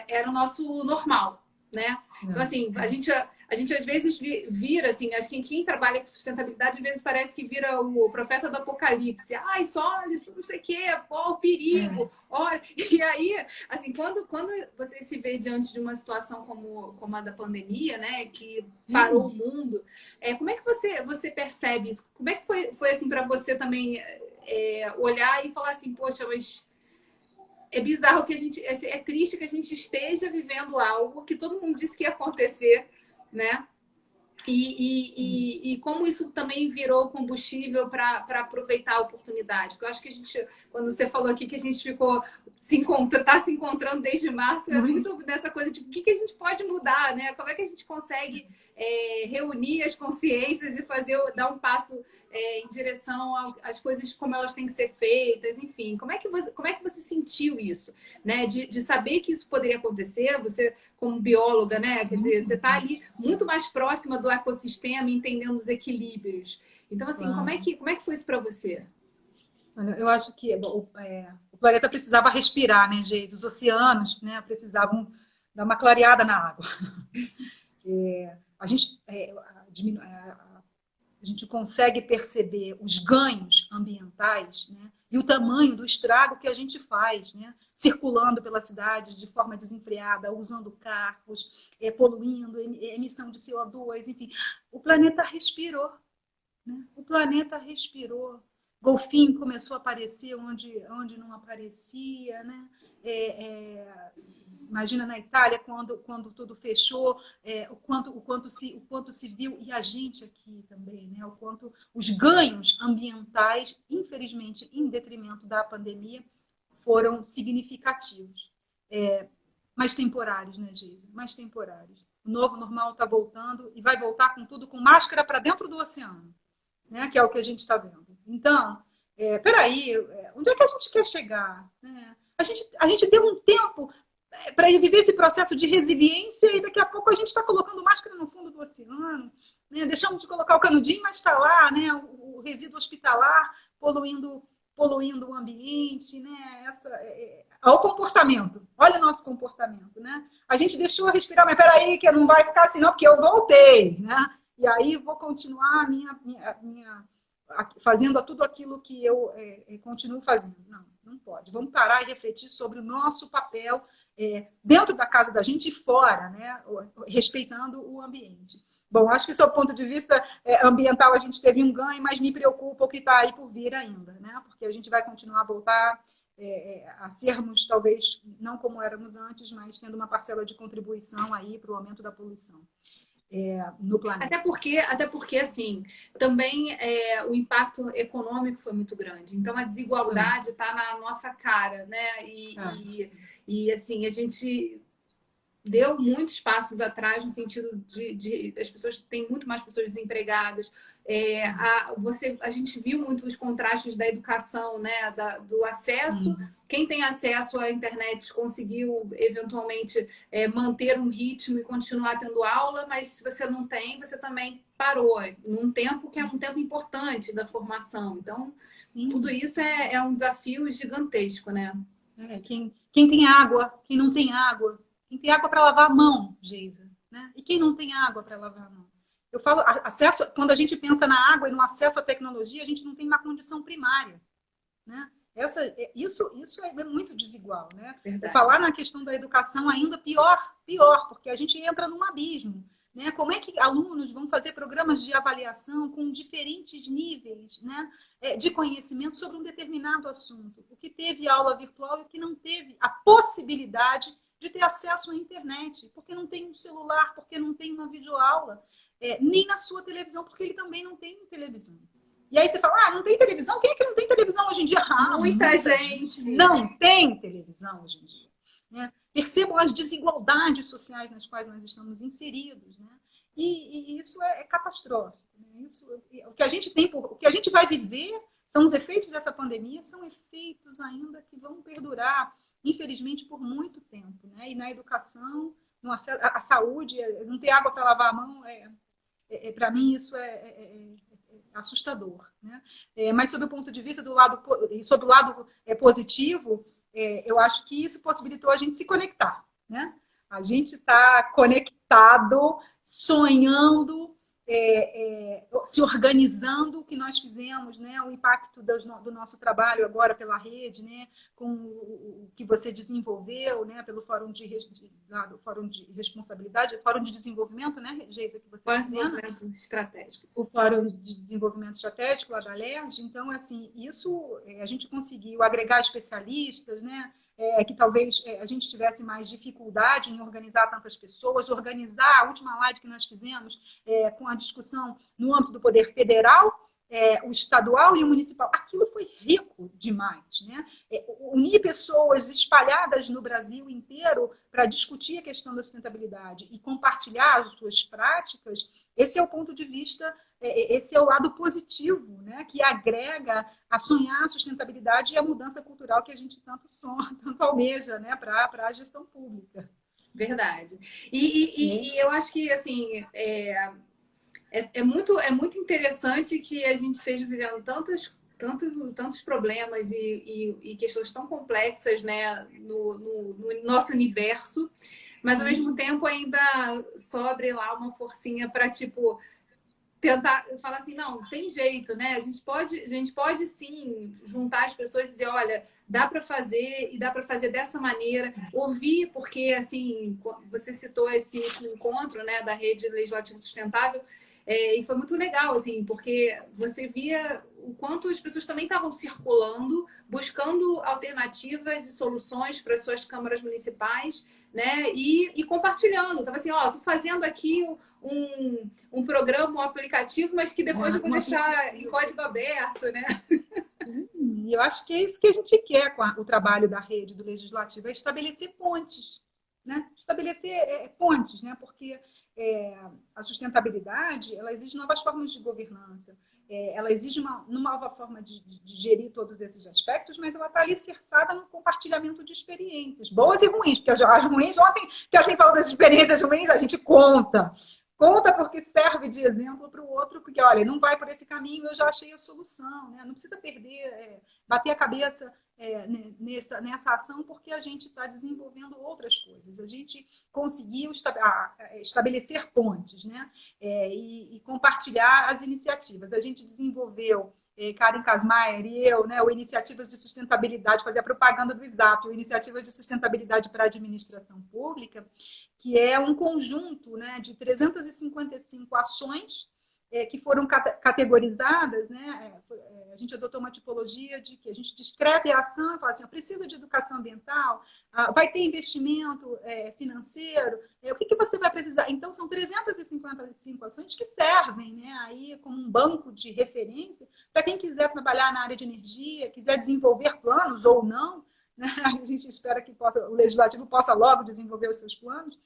era o nosso normal, né? Então, assim, a gente às vezes vira, assim, acho que quem trabalha com sustentabilidade, às vezes parece que vira o profeta do apocalipse. Ai, isso não sei o quê, ó, o perigo, olha. E aí, assim, quando você se vê diante de uma situação como a da pandemia, né, que parou o mundo, como é que você percebe isso? Como é que foi assim, para você também olhar e falar assim, poxa, mas é bizarro que é triste que a gente esteja vivendo algo que todo mundo disse que ia acontecer, né? E como isso também virou combustível para aproveitar a oportunidade. Porque eu acho que quando você falou aqui que a gente está se encontrando desde março, é muito dessa coisa de o que a gente pode mudar, né? Como é que a gente consegue reunir as consciências e dar um passo em direção às coisas como elas têm que ser feitas, enfim. Como é que você sentiu isso, né? De saber que isso poderia acontecer, você como bióloga, né? Quer dizer, você está ali muito mais próxima do ecossistema, entendendo os equilíbrios. Então, assim, como é que foi isso para você? Eu acho que o planeta precisava respirar, né, gente? Os oceanos, né, precisavam dar uma clareada na água. A gente consegue perceber os ganhos ambientais, né, e o tamanho do estrago que a gente faz, né, circulando pela cidade de forma desenfreada, usando carros, poluindo, emissão de CO2, enfim. O planeta respirou. Né? O planeta respirou. Golfinho começou a aparecer onde não aparecia, né? Imagina na Itália, quando tudo fechou, o quanto se viu, e a gente aqui também, né? O quanto os ganhos ambientais, infelizmente, em detrimento da pandemia, foram significativos. Mais temporários, né, Geisa? Mais temporários. O novo normal está voltando e vai voltar com tudo, com máscara para dentro do oceano, né? Que é o que a gente está vendo. Então, peraí, onde é que a gente quer chegar? Né? A gente deu um tempo para viver esse processo de resiliência e daqui a pouco a gente está colocando máscara no fundo do oceano, né? Deixamos de colocar o canudinho, mas está lá, né? O resíduo hospitalar poluindo o ambiente, né? Olha o comportamento, olha o nosso comportamento, né? A gente deixou respirar, mas peraí, que não vai ficar assim não, porque eu voltei, né? E aí vou continuar a minha fazendo tudo aquilo que eu continuo fazendo. Não, não pode. Vamos parar e refletir sobre o nosso papel dentro da casa da gente e fora, né? Respeitando o ambiente. Bom, acho que, sob o ponto de vista ambiental, a gente teve um ganho, mas me preocupa o que está aí por vir ainda, né? Porque a gente vai continuar a voltar a sermos, talvez, não como éramos antes, mas tendo uma parcela de contribuição aí para o aumento da poluição no planeta. Até porque assim, também o impacto econômico foi muito grande. Então, a desigualdade está na nossa cara, né? E assim, a gente deu muitos passos atrás no sentido de as pessoas têm muito mais pessoas desempregadas. A gente viu muito os contrastes da educação, né? Do acesso. Quem tem acesso à internet conseguiu eventualmente manter um ritmo e continuar tendo aula, mas se você não tem, você também parou num tempo que é um tempo importante da formação. Então, tudo isso é um desafio gigantesco, né? Quem tem água, quem não tem água. Quem tem água para lavar a mão, Geisa, né? E quem não tem água para lavar a mão? Eu falo, acesso, quando a gente pensa na água e no acesso à tecnologia, a gente não tem uma condição primária, né? Isso é muito desigual, né? Falar na questão da educação ainda pior, porque a gente entra num abismo, né? Como é que alunos vão fazer programas de avaliação com diferentes níveis, né, de conhecimento sobre um determinado assunto? O que teve aula virtual e o que não teve a possibilidade de ter acesso à internet, porque não tem um celular, porque não tem uma videoaula, nem na sua televisão, porque ele também não tem televisão. E aí você fala, não tem televisão? Quem é que não tem televisão hoje em dia? Muita gente não tem televisão hoje em dia. Né? Percebam as desigualdades sociais nas quais nós estamos inseridos. Né? E isso é catastrófico. Né? O que a gente tem, o que a gente vai viver são os efeitos dessa pandemia, são efeitos ainda que vão perdurar, infelizmente, por muito tempo. Né? E na educação, a saúde, não ter água para lavar a mão, para mim isso é assustador. Né? Mas, sob o ponto de vista sobre o lado positivo, eu acho que isso possibilitou a gente se conectar. Né? A gente está conectado, sonhando, se organizando, o que nós fizemos, né? O impacto do nosso trabalho agora pela rede, né? Com o que você desenvolveu, né? Pelo Fórum de Responsabilidade, Fórum de Desenvolvimento, né, Geisa, que você Fórum de Desenvolvimento Estratégico. O Fórum de Desenvolvimento Estratégico lá da LERJ. Então, assim, isso a gente conseguiu agregar especialistas, né? Que talvez a gente tivesse mais dificuldade em organizar tantas pessoas, organizar a última live que nós fizemos com a discussão no âmbito do poder federal, o estadual e o municipal. Aquilo foi rico demais, né? Unir pessoas espalhadas no Brasil inteiro para discutir a questão da sustentabilidade e compartilhar as suas práticas, esse é o ponto de vista, esse é o lado positivo, né? Que agrega a sonhar a sustentabilidade e a mudança cultural que a gente tanto sonha, tanto almeja, né? Para a gestão pública. Verdade. E eu acho que, assim, é muito interessante que a gente esteja vivendo tantos problemas e questões tão complexas, né, no nosso universo, mas ao mesmo tempo ainda sobre lá uma forcinha para, tipo, tentar falar assim, não, tem jeito, né? A gente pode sim juntar as pessoas e dizer, olha, dá para fazer e dá para fazer dessa maneira. Ouvir, porque assim, você citou esse último encontro, né, da Rede Legislativa Sustentável, e foi muito legal, assim, porque você via o quanto as pessoas também estavam circulando, buscando alternativas e soluções para as suas câmaras municipais, né? E compartilhando. Estava assim, tô fazendo aqui um programa, um aplicativo, mas que depois eu vou deixar em código aberto, né? E eu acho que é isso que a gente quer com o trabalho da rede do Legislativo, é estabelecer pontes, né? Estabelecer pontes, né? Porque a sustentabilidade, ela exige novas formas de governança, ela exige uma nova forma de gerir todos esses aspectos, mas ela está alicerçada no compartilhamento de experiências, boas e ruins, porque as ruins, ontem que a gente falou das experiências ruins, a gente conta porque serve de exemplo para o outro, porque, olha, não vai por esse caminho, eu já achei a solução, né? Não precisa bater a cabeça nessa ação porque a gente está desenvolvendo outras coisas. A gente conseguiu estabelecer pontes, né? E compartilhar as iniciativas. A gente desenvolveu, Karen Kasmaier e eu, né, o Iniciativas de Sustentabilidade, fazer a propaganda do ISAP, o Iniciativas de Sustentabilidade para a Administração Pública, que é um conjunto, né, de 355 ações que foram categorizadas, né? A gente adotou uma tipologia de que a gente descreve a ação e fala assim, precisa de educação ambiental, vai ter investimento financeiro, o que você vai precisar? Então, são 355 ações que servem, né, aí como um banco de referência para quem quiser trabalhar na área de energia, quiser desenvolver planos ou não, né? A gente espera que o Legislativo possa logo desenvolver os seus planos,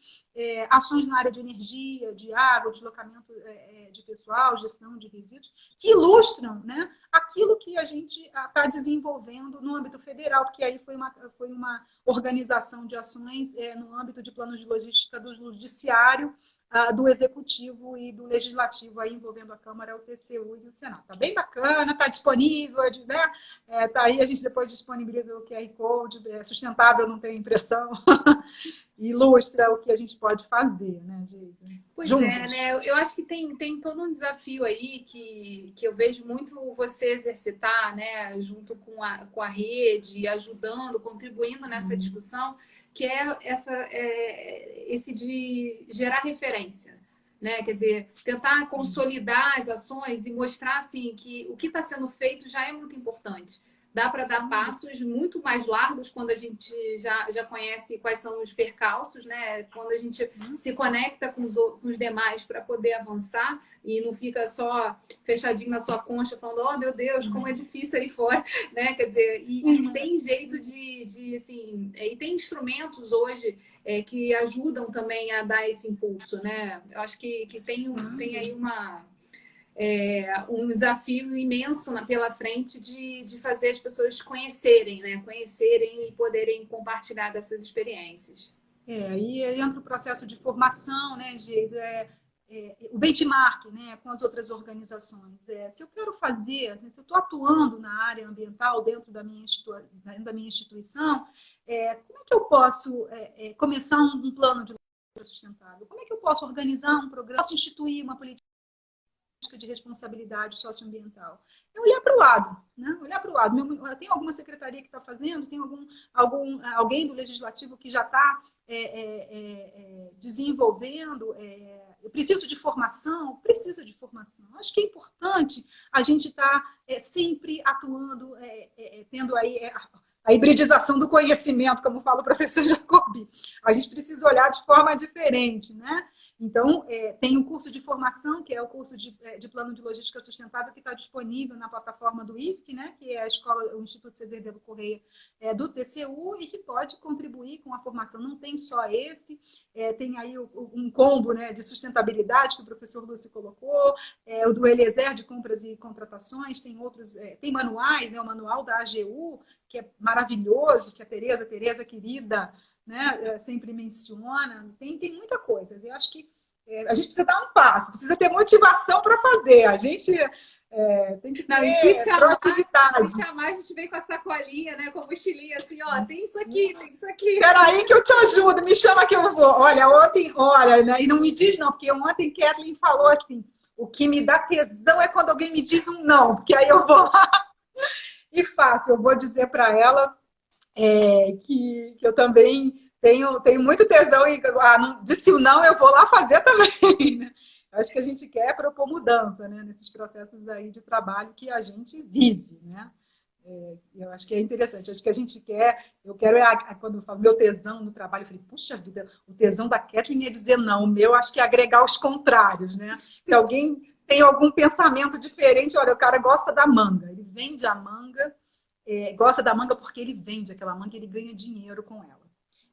ações na área de energia, de água, deslocamento de pessoal, gestão de resíduos, que ilustram, né, aquilo que a gente está desenvolvendo no âmbito federal, porque aí foi uma organização de ações no âmbito de planos de logística do Judiciário, do Executivo e do Legislativo, aí envolvendo a Câmara, o TCU e o Senado. Está bem bacana, está disponível, né? Tá aí, a gente depois disponibiliza o QR Code, sustentável, não tem impressão, ilustra o que a gente pode fazer, né, Geisa? Pois né? Eu acho que tem todo um desafio aí que eu vejo muito você exercitar, né, junto com a rede, ajudando, contribuindo nessa discussão, que é esse de gerar referência, né? Quer dizer, tentar consolidar as ações e mostrar assim, que o que está sendo feito já é muito importante. Dá para dar passos muito mais largos quando a gente já conhece quais são os percalços, né? Quando a gente se conecta com os demais para poder avançar e não fica só fechadinho na sua concha falando, oh meu Deus, como é difícil aí fora, né? Quer dizer, e tem jeito de assim, e tem instrumentos hoje que ajudam também a dar esse impulso, né? Eu acho que tem aí um desafio imenso pela frente de fazer as pessoas conhecerem, né? Conhecerem e poderem compartilhar dessas experiências. Aí entra o processo de formação, né, Geisa? O benchmark, né, com as outras organizações. Se eu quero fazer, se eu estou atuando na área ambiental dentro da minha instituição, como é que eu posso começar um plano de sustentável? Como é que eu posso organizar um programa? Posso instituir uma política de responsabilidade socioambiental? É olhar para o lado, né? Olhar para o lado. Tem alguma secretaria que está fazendo? Tem alguém do Legislativo que já está desenvolvendo? Eu preciso de formação? Preciso de formação. Acho que é importante a gente estar sempre atuando, tendo aí a hibridização do conhecimento, como fala o professor Jacobi. A gente precisa olhar de forma diferente, né? Então, tem um curso de formação, que é o curso de Plano de Logística Sustentável, que está disponível na plataforma do ISC, né, que é o Instituto César Delo Correia do TCU, e que pode contribuir com a formação. Não tem só esse, tem aí um combo, né, de sustentabilidade, que o professor Lúcio colocou, o do Eliezer de compras e contratações, tem outros, tem manuais, né, o manual da AGU, que é maravilhoso, que a Tereza querida, né, sempre menciona, tem muita coisa. Eu acho que a gente precisa dar um passo, precisa ter motivação para fazer. A gente tem que ter proatividade. Se chamar, a gente vem com a sacolinha, né, com a mochilinha, assim, ó, tem isso aqui, tem isso aqui. Espera aí que eu te ajudo, me chama que eu vou. Olha, né, e não me diz não, porque ontem Kathleen falou assim, o que me dá tesão é quando alguém me diz um não, porque aí eu vou lá e faço. Eu vou dizer para ela que eu também tenho muito tesão e disse o não, eu vou lá fazer também, né? Acho que a gente quer propor mudança, né, nesses processos aí de trabalho que a gente vive, né? Eu acho que é interessante, acho que a gente eu quero, quando eu falo meu tesão no trabalho, eu falei, puxa vida, o tesão da Kathleen é dizer não, o meu acho que é agregar os contrários, né? Se alguém tem algum pensamento diferente, olha, o cara gosta da manga, ele vende a manga, gosta da manga porque ele vende aquela manga e ele ganha dinheiro com ela.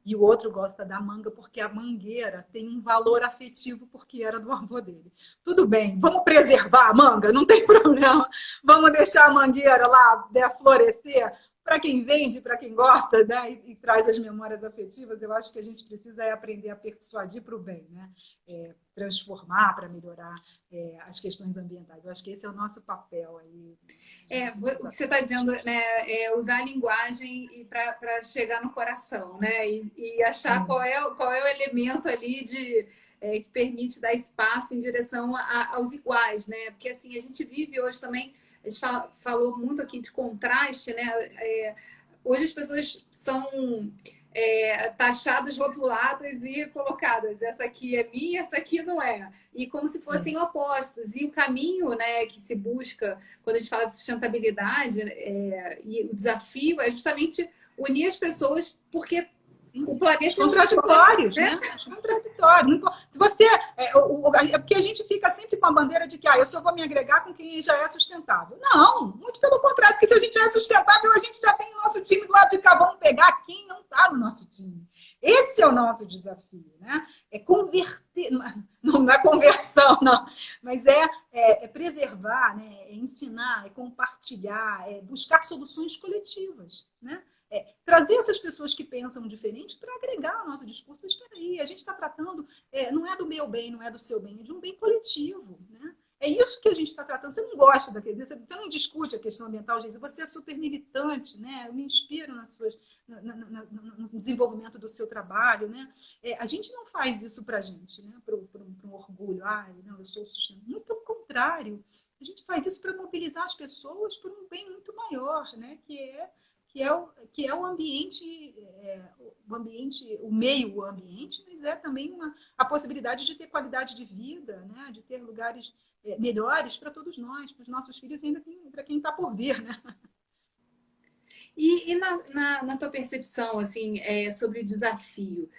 E o outro gosta da manga porque a mangueira tem um valor afetivo porque era do avô dele. Tudo bem, vamos preservar a manga, não tem problema. Vamos deixar a mangueira lá florescer. para quem vende, para quem gosta, né? E traz as memórias afetivas, eu acho que a gente precisa aprender a persuadir para o bem, né? Transformar para melhorar as questões ambientais. Eu acho que esse é o nosso papel aí. O que você está dizendo, né, é usar a linguagem para chegar no coração, né? E achar qual é o elemento ali que permite dar espaço em direção aos iguais, né? Porque assim, a gente vive hoje também, a gente falou muito aqui de contraste, né? Hoje as pessoas são taxadas, rotuladas e colocadas. Essa aqui é minha, essa aqui não é. E como se fossem opostos. E o caminho, né, que se busca quando a gente fala de sustentabilidade e o desafio é justamente unir as pessoas, porque o planeta contraditórios, né? Contraditórios. Se você, porque a gente fica sempre com a bandeira de que eu só vou me agregar com quem já é sustentável. Não, muito pelo contrário, porque se a gente já é sustentável, a gente já tem o nosso time do lado de cá, vamos pegar quem não está no nosso time. Esse é o nosso desafio, né? É converter, não é conversão, não, mas é preservar, né? É ensinar, é compartilhar, é buscar soluções coletivas, né? Trazer essas pessoas que pensam diferente para agregar ao nosso discurso. Mas espera aí, a gente está tratando, não é do meu bem, não é do seu bem, é de um bem coletivo, né? É isso que a gente está tratando. Você não gosta daquele, você não discute a questão ambiental, gente. Você é super militante, né? Eu me inspiro no desenvolvimento do seu trabalho, né? A gente não faz isso para a gente, né? Para um orgulho. Não, eu sou sustentável. Muito pelo contrário. A gente faz isso para mobilizar as pessoas por um bem muito maior, né? Que é o ambiente, o meio ambiente, mas é também a possibilidade de ter qualidade de vida, né? De ter lugares melhores para todos nós, para os nossos filhos e ainda para quem está por vir, né? E na tua percepção, assim, sobre desafio,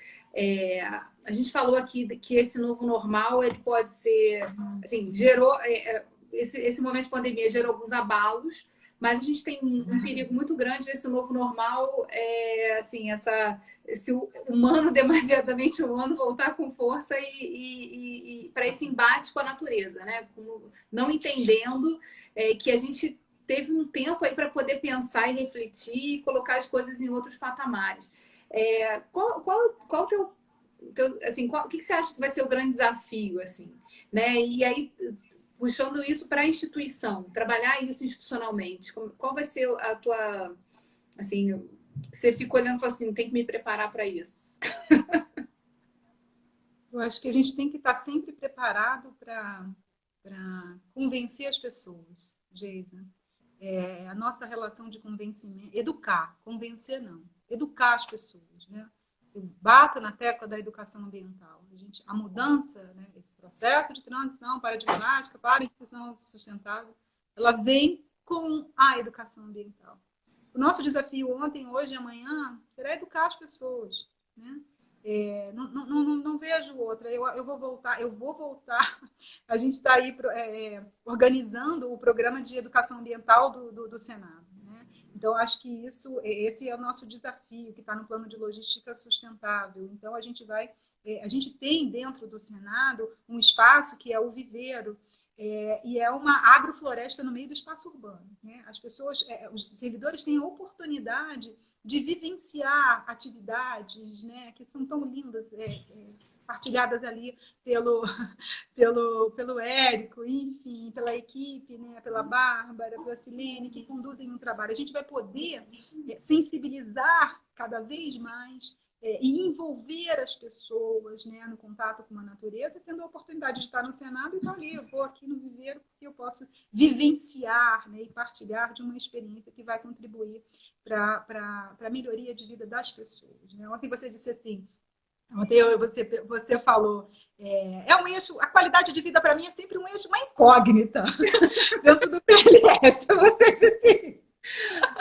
a gente falou aqui que esse novo normal ele pode ser, assim, esse momento de pandemia gerou alguns abalos, mas a gente tem um perigo muito grande nesse novo normal, assim, esse humano demasiadamente humano voltar com força e para esse embate com a natureza, né? Não entendendo que a gente teve um tempo aí para poder pensar e refletir e colocar as coisas em outros patamares. Qual o teu assim, o que você acha que vai ser o grande desafio, assim, né? E aí puxando isso para a instituição, trabalhar isso institucionalmente, qual vai ser a tua, assim, você fica olhando e fala assim, tem que me preparar para isso? Eu acho que a gente tem que estar sempre preparado para convencer as pessoas, Geisa. A nossa relação de convencimento, educar, convencer não, educar as pessoas, né? Eu bato na tecla da educação ambiental. A mudança, né, esse processo de transição paradigmática para a instituição sustentável, ela vem com a educação ambiental. O nosso desafio ontem, hoje e amanhã será educar as pessoas, né? Não vejo outra. Eu vou voltar. A gente está aí organizando o programa de educação ambiental do Senado, né? Então, acho que esse é o nosso desafio, que está no plano de logística sustentável. Então, a gente tem dentro do Senado um espaço que é o viveiro, e é uma agrofloresta no meio do espaço urbano, né? As pessoas, os servidores têm a oportunidade de vivenciar atividades, né, que são tão lindas, partilhadas ali pelo Érico, enfim, pela equipe, né, pela Bárbara, pela Silene, que conduzem um trabalho. A gente vai poder sensibilizar cada vez mais e envolver as pessoas, né, no contato com a natureza, tendo a oportunidade de estar no Senado e estar ali. Eu vou aqui no Viveiro porque eu posso vivenciar, né, e partilhar de uma experiência que vai contribuir para a melhoria de vida das pessoas, né? Ontem você disse assim, você falou, um eixo, a qualidade de vida para mim é sempre um eixo, uma incógnita dentro do PLS. Você disse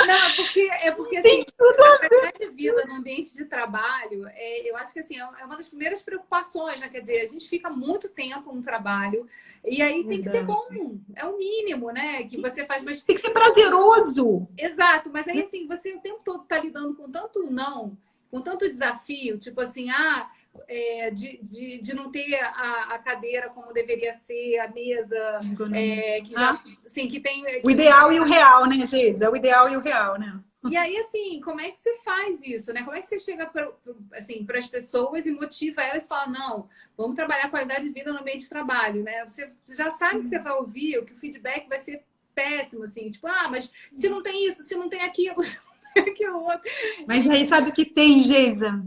não, porque assim, a qualidade de vida no ambiente de trabalho, eu acho que assim, é uma das primeiras preocupações, né? Quer dizer, a gente fica muito tempo no trabalho e aí tem que ser bom, é o mínimo, né? Que você faz, mas tem que ser prazeroso. Exato, mas aí assim, você o tempo todo está lidando com tanto não, com tanto desafio, tipo assim, de não ter a cadeira como deveria ser, a mesa, que já, assim, que tem... O ideal e o real, né, Geisa? O ideal e o real, né? E aí, assim, como é que você faz isso, né? Como é que você chega assim, para as pessoas e motiva elas e fala, não, vamos trabalhar a qualidade de vida no meio de trabalho, né? Você já sabe que você vai ouvir, que o feedback vai ser péssimo, assim, tipo, mas se não tem isso, se não tem aquilo, se não tem aquilo outro. Mas aí sabe o que tem, Geisa?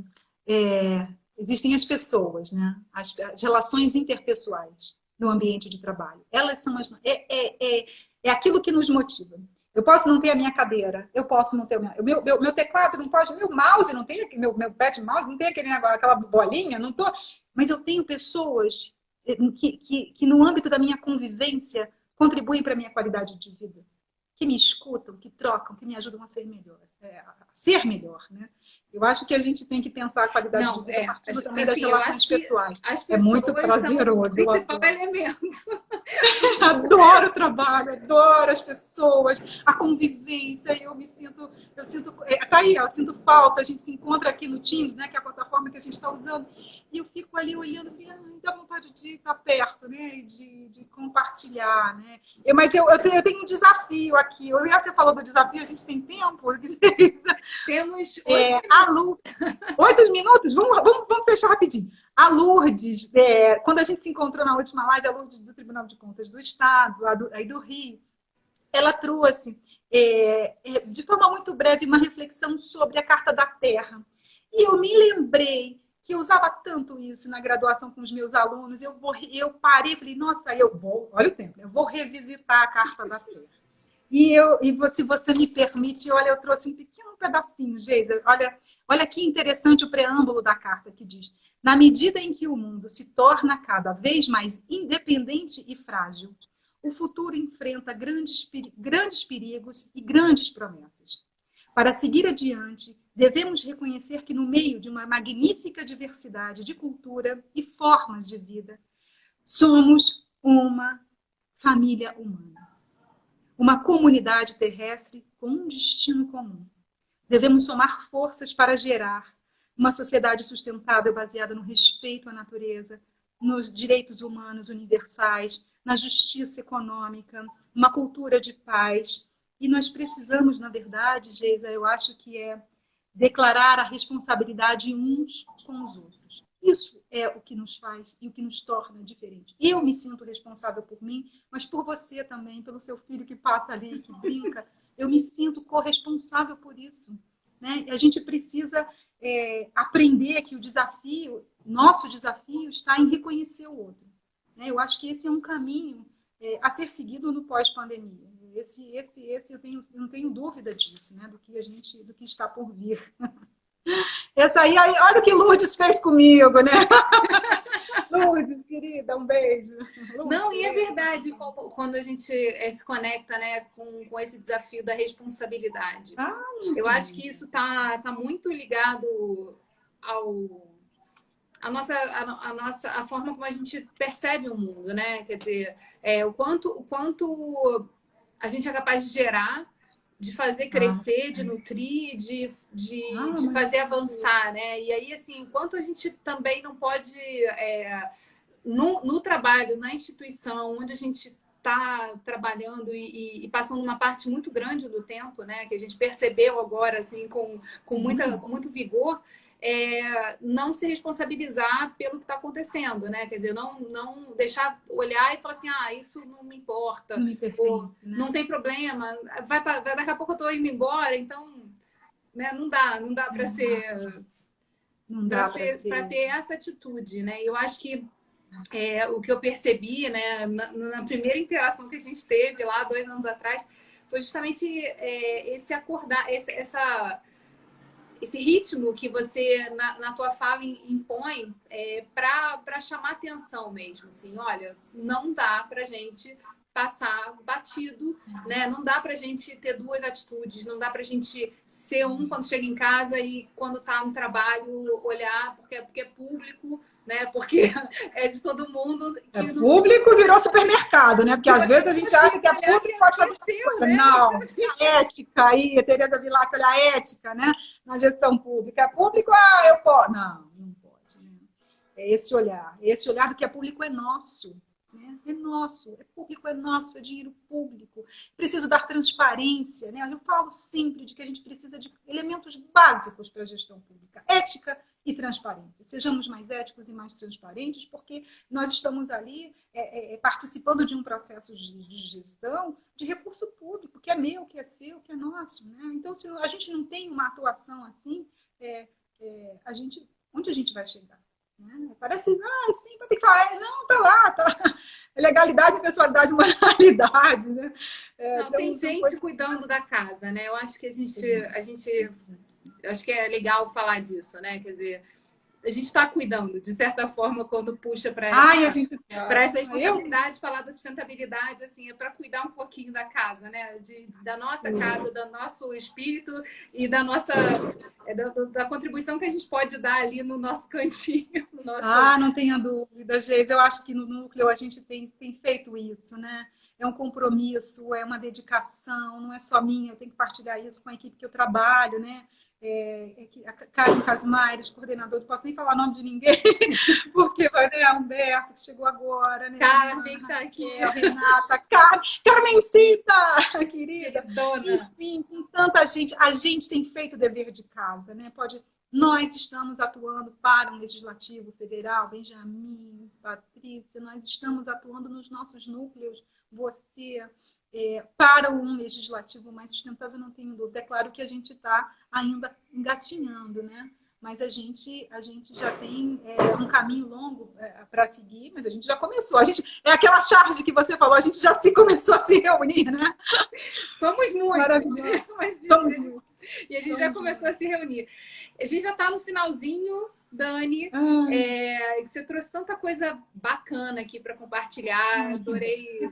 Existem as pessoas, né? As relações interpessoais no ambiente de trabalho. Elas são é aquilo que nos motiva. Eu posso não ter a minha cadeira, eu posso não ter o meu teclado, não pode, meu mouse, não tem meu pad mouse, não tem aquele negócio, aquela bolinha, não tô. Mas eu tenho pessoas que no âmbito da minha convivência contribuem para a minha qualidade de vida, que me escutam, que trocam, que me ajudam a ser melhor, né? Eu acho que a gente tem que pensar a qualidade de vida a partir também das relações pessoais. É muito prazeroso. O principal elemento. Adoro o trabalho, adoro as pessoas, a convivência. Eu sinto, tá aí, eu sinto falta. A gente se encontra aqui no Teams, né, que é a plataforma que a gente está usando, e eu fico ali olhando e dá vontade de estar perto, né, de compartilhar, né. Mas eu tenho um desafio aqui. Você falou do desafio, a gente tem tempo? Temos 8 minutos? Vamos fechar rapidinho. A Lourdes, quando a gente se encontrou na última live, a Lourdes do Tribunal de Contas do Estado, aí do Rio, ela trouxe, de forma muito breve, uma reflexão sobre a Carta da Terra. E eu me lembrei que eu usava tanto isso na graduação com os meus alunos, eu parei e falei, nossa, olha o tempo, eu vou revisitar a Carta da Terra. E se você me permite, olha, eu trouxe um pequeno pedacinho, Geisa. Olha que interessante o preâmbulo da carta que diz: na medida em que o mundo se torna cada vez mais independente e frágil, o futuro enfrenta grandes perigos e grandes promessas. Para seguir adiante, devemos reconhecer que no meio de uma magnífica diversidade de cultura e formas de vida, somos uma família humana. Uma comunidade terrestre com um destino comum. Devemos somar forças para gerar uma sociedade sustentável baseada no respeito à natureza, nos direitos humanos universais, na justiça econômica, uma cultura de paz. E nós precisamos, na verdade, Geisa, eu acho que declarar a responsabilidade uns com os outros. Isso é o que nos faz e o que nos torna diferente. Eu me sinto responsável por mim, mas por você também, pelo seu filho que passa ali, que brinca. Eu me sinto corresponsável por isso, né? E a gente precisa aprender que nosso desafio está em reconhecer o outro, né? Eu acho que esse é um caminho a ser seguido no pós-pandemia. Esse eu não tenho dúvida disso, né? Do que está por vir. Essa aí, olha o que Lourdes fez comigo, né? Lourdes, querida, um beijo. Lourdes, não, e é verdade, quando a gente se conecta, né, com esse desafio da responsabilidade. Eu acho que isso tá muito ligado a forma como a gente percebe o mundo, né? Quer dizer, o quanto a gente é capaz de gerar, de fazer crescer, de nutrir, de fazer avançar, né? E aí, assim, enquanto a gente também não pode, no trabalho, na instituição, onde a gente está trabalhando e passando uma parte muito grande do tempo, né? Que a gente percebeu agora, assim, com muito vigor, não se responsabilizar pelo que está acontecendo, né? Quer dizer, não deixar olhar e falar assim, isso não me importa, não tem problema, daqui a pouco eu estou indo embora, então, né, não dá para ser, para ter essa atitude, né? Eu acho que o que eu percebi, né, na primeira interação que a gente teve lá 2 anos atrás, foi justamente esse acordar, esse ritmo que você, na tua fala, impõe para chamar atenção mesmo. Assim, olha, não dá para a gente passar batido, né? Não dá para a gente ter 2 atitudes, não dá para a gente ser quando chega em casa e quando está no trabalho olhar porque é público, né? Porque é de todo mundo. Que público virou supermercado, né? Porque às vezes a gente acha que é público, né? Não, ética aí, a Tereza Vilar, olha a ética, né? Na gestão pública. É público, eu posso. Não pode. Né? É esse olhar do que é público é nosso. Né? é nosso, é público, é nosso, é dinheiro público. Preciso dar transparência, né? Eu falo sempre de que a gente precisa de elementos básicos para a gestão pública, ética e transparência. Sejamos mais éticos e mais transparentes, porque nós estamos ali participando de um processo de gestão de recurso público, que é meu, que é seu, que é nosso, né? Então, se a gente não tem uma atuação assim, onde a gente vai chegar? Né? Parece, sim, vai ter que falar, não, tá lá, tá. Legalidade, pessoalidade, moralidade, né? Não, tem gente cuidando da casa, né? Eu acho que acho que é legal falar disso, né? Quer dizer, a gente está cuidando, de certa forma, quando puxa para essa responsabilidade de falar da sustentabilidade, assim, é para cuidar um pouquinho da casa, né? Da nossa casa, do nosso espírito e da nossa da contribuição que a gente pode dar ali no nosso cantinho. No nosso... não tenha dúvida, Geis. Eu acho que no núcleo a gente tem feito isso, né? É um compromisso, é uma dedicação, não é só minha, eu tenho que partilhar isso com a equipe que eu trabalho, né? A Karen Casmares, coordenadora, não posso nem falar o nome de ninguém, porque vai, né, Humberto, que chegou agora, né? Carmen, que está aqui. A Renata, Carmencita, querida. Dona. Enfim, tem tanta gente. A gente tem feito o dever de casa, né? Nós estamos atuando para um legislativo federal, Benjamin, Patrícia, nós estamos atuando nos nossos núcleos, você... para um legislativo mais sustentável, não tenho dúvida. É claro que a gente está ainda engatinhando, né? Mas a gente já tem um caminho longo para seguir, mas a gente já começou. É aquela charge que você falou, a gente já começou a se reunir, né? Somos muitos. Maravilhoso. E a gente já começou a se reunir. A gente já está no finalzinho, Dani. Você trouxe tanta coisa bacana aqui para compartilhar. Adorei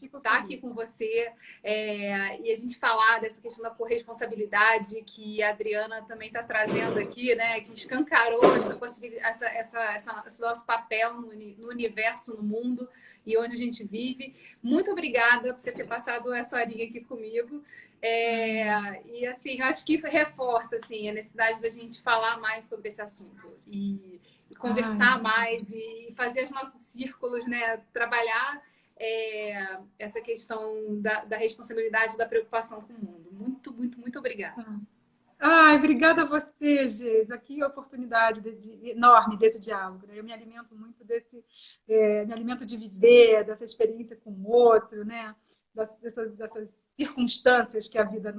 estar aqui com você. E a gente falar dessa questão da corresponsabilidade que a Adriana também está trazendo aqui, né? Que escancarou essa possibilidade, esse nosso papel no universo, no mundo e onde a gente vive. Muito obrigada por você ter passado essa horinha aqui comigo. E assim, acho que reforça assim, a necessidade da gente falar mais sobre esse assunto e conversar mais e fazer os nossos círculos, né? Trabalhar essa questão da responsabilidade, da preocupação com o mundo. Muito, muito, muito obrigada. Obrigada a você, Geis. Aqui a oportunidade enorme desse diálogo. Né? Eu me alimento muito me alimento de viver, dessa experiência com o outro, né? Dessas circunstâncias que a vida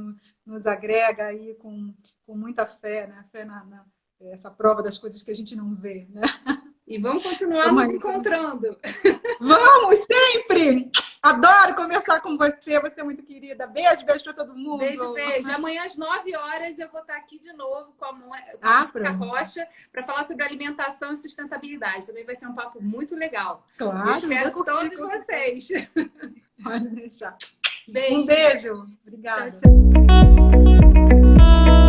nos agrega aí com muita fé, né? Fé essa prova das coisas que a gente não vê, né? E vamos continuar nos encontrando. Vamos, sempre! Adoro conversar com você, você é muito querida. Beijo para todo mundo. Beijo, beijo. Amanhã às 9 horas eu vou estar aqui de novo com a Mônica Rocha para falar sobre alimentação e sustentabilidade. Também vai ser um papo muito legal. Claro. Eu espero todos vocês. Pode deixar. Beijo. Um beijo. Obrigada. Tchau, tchau.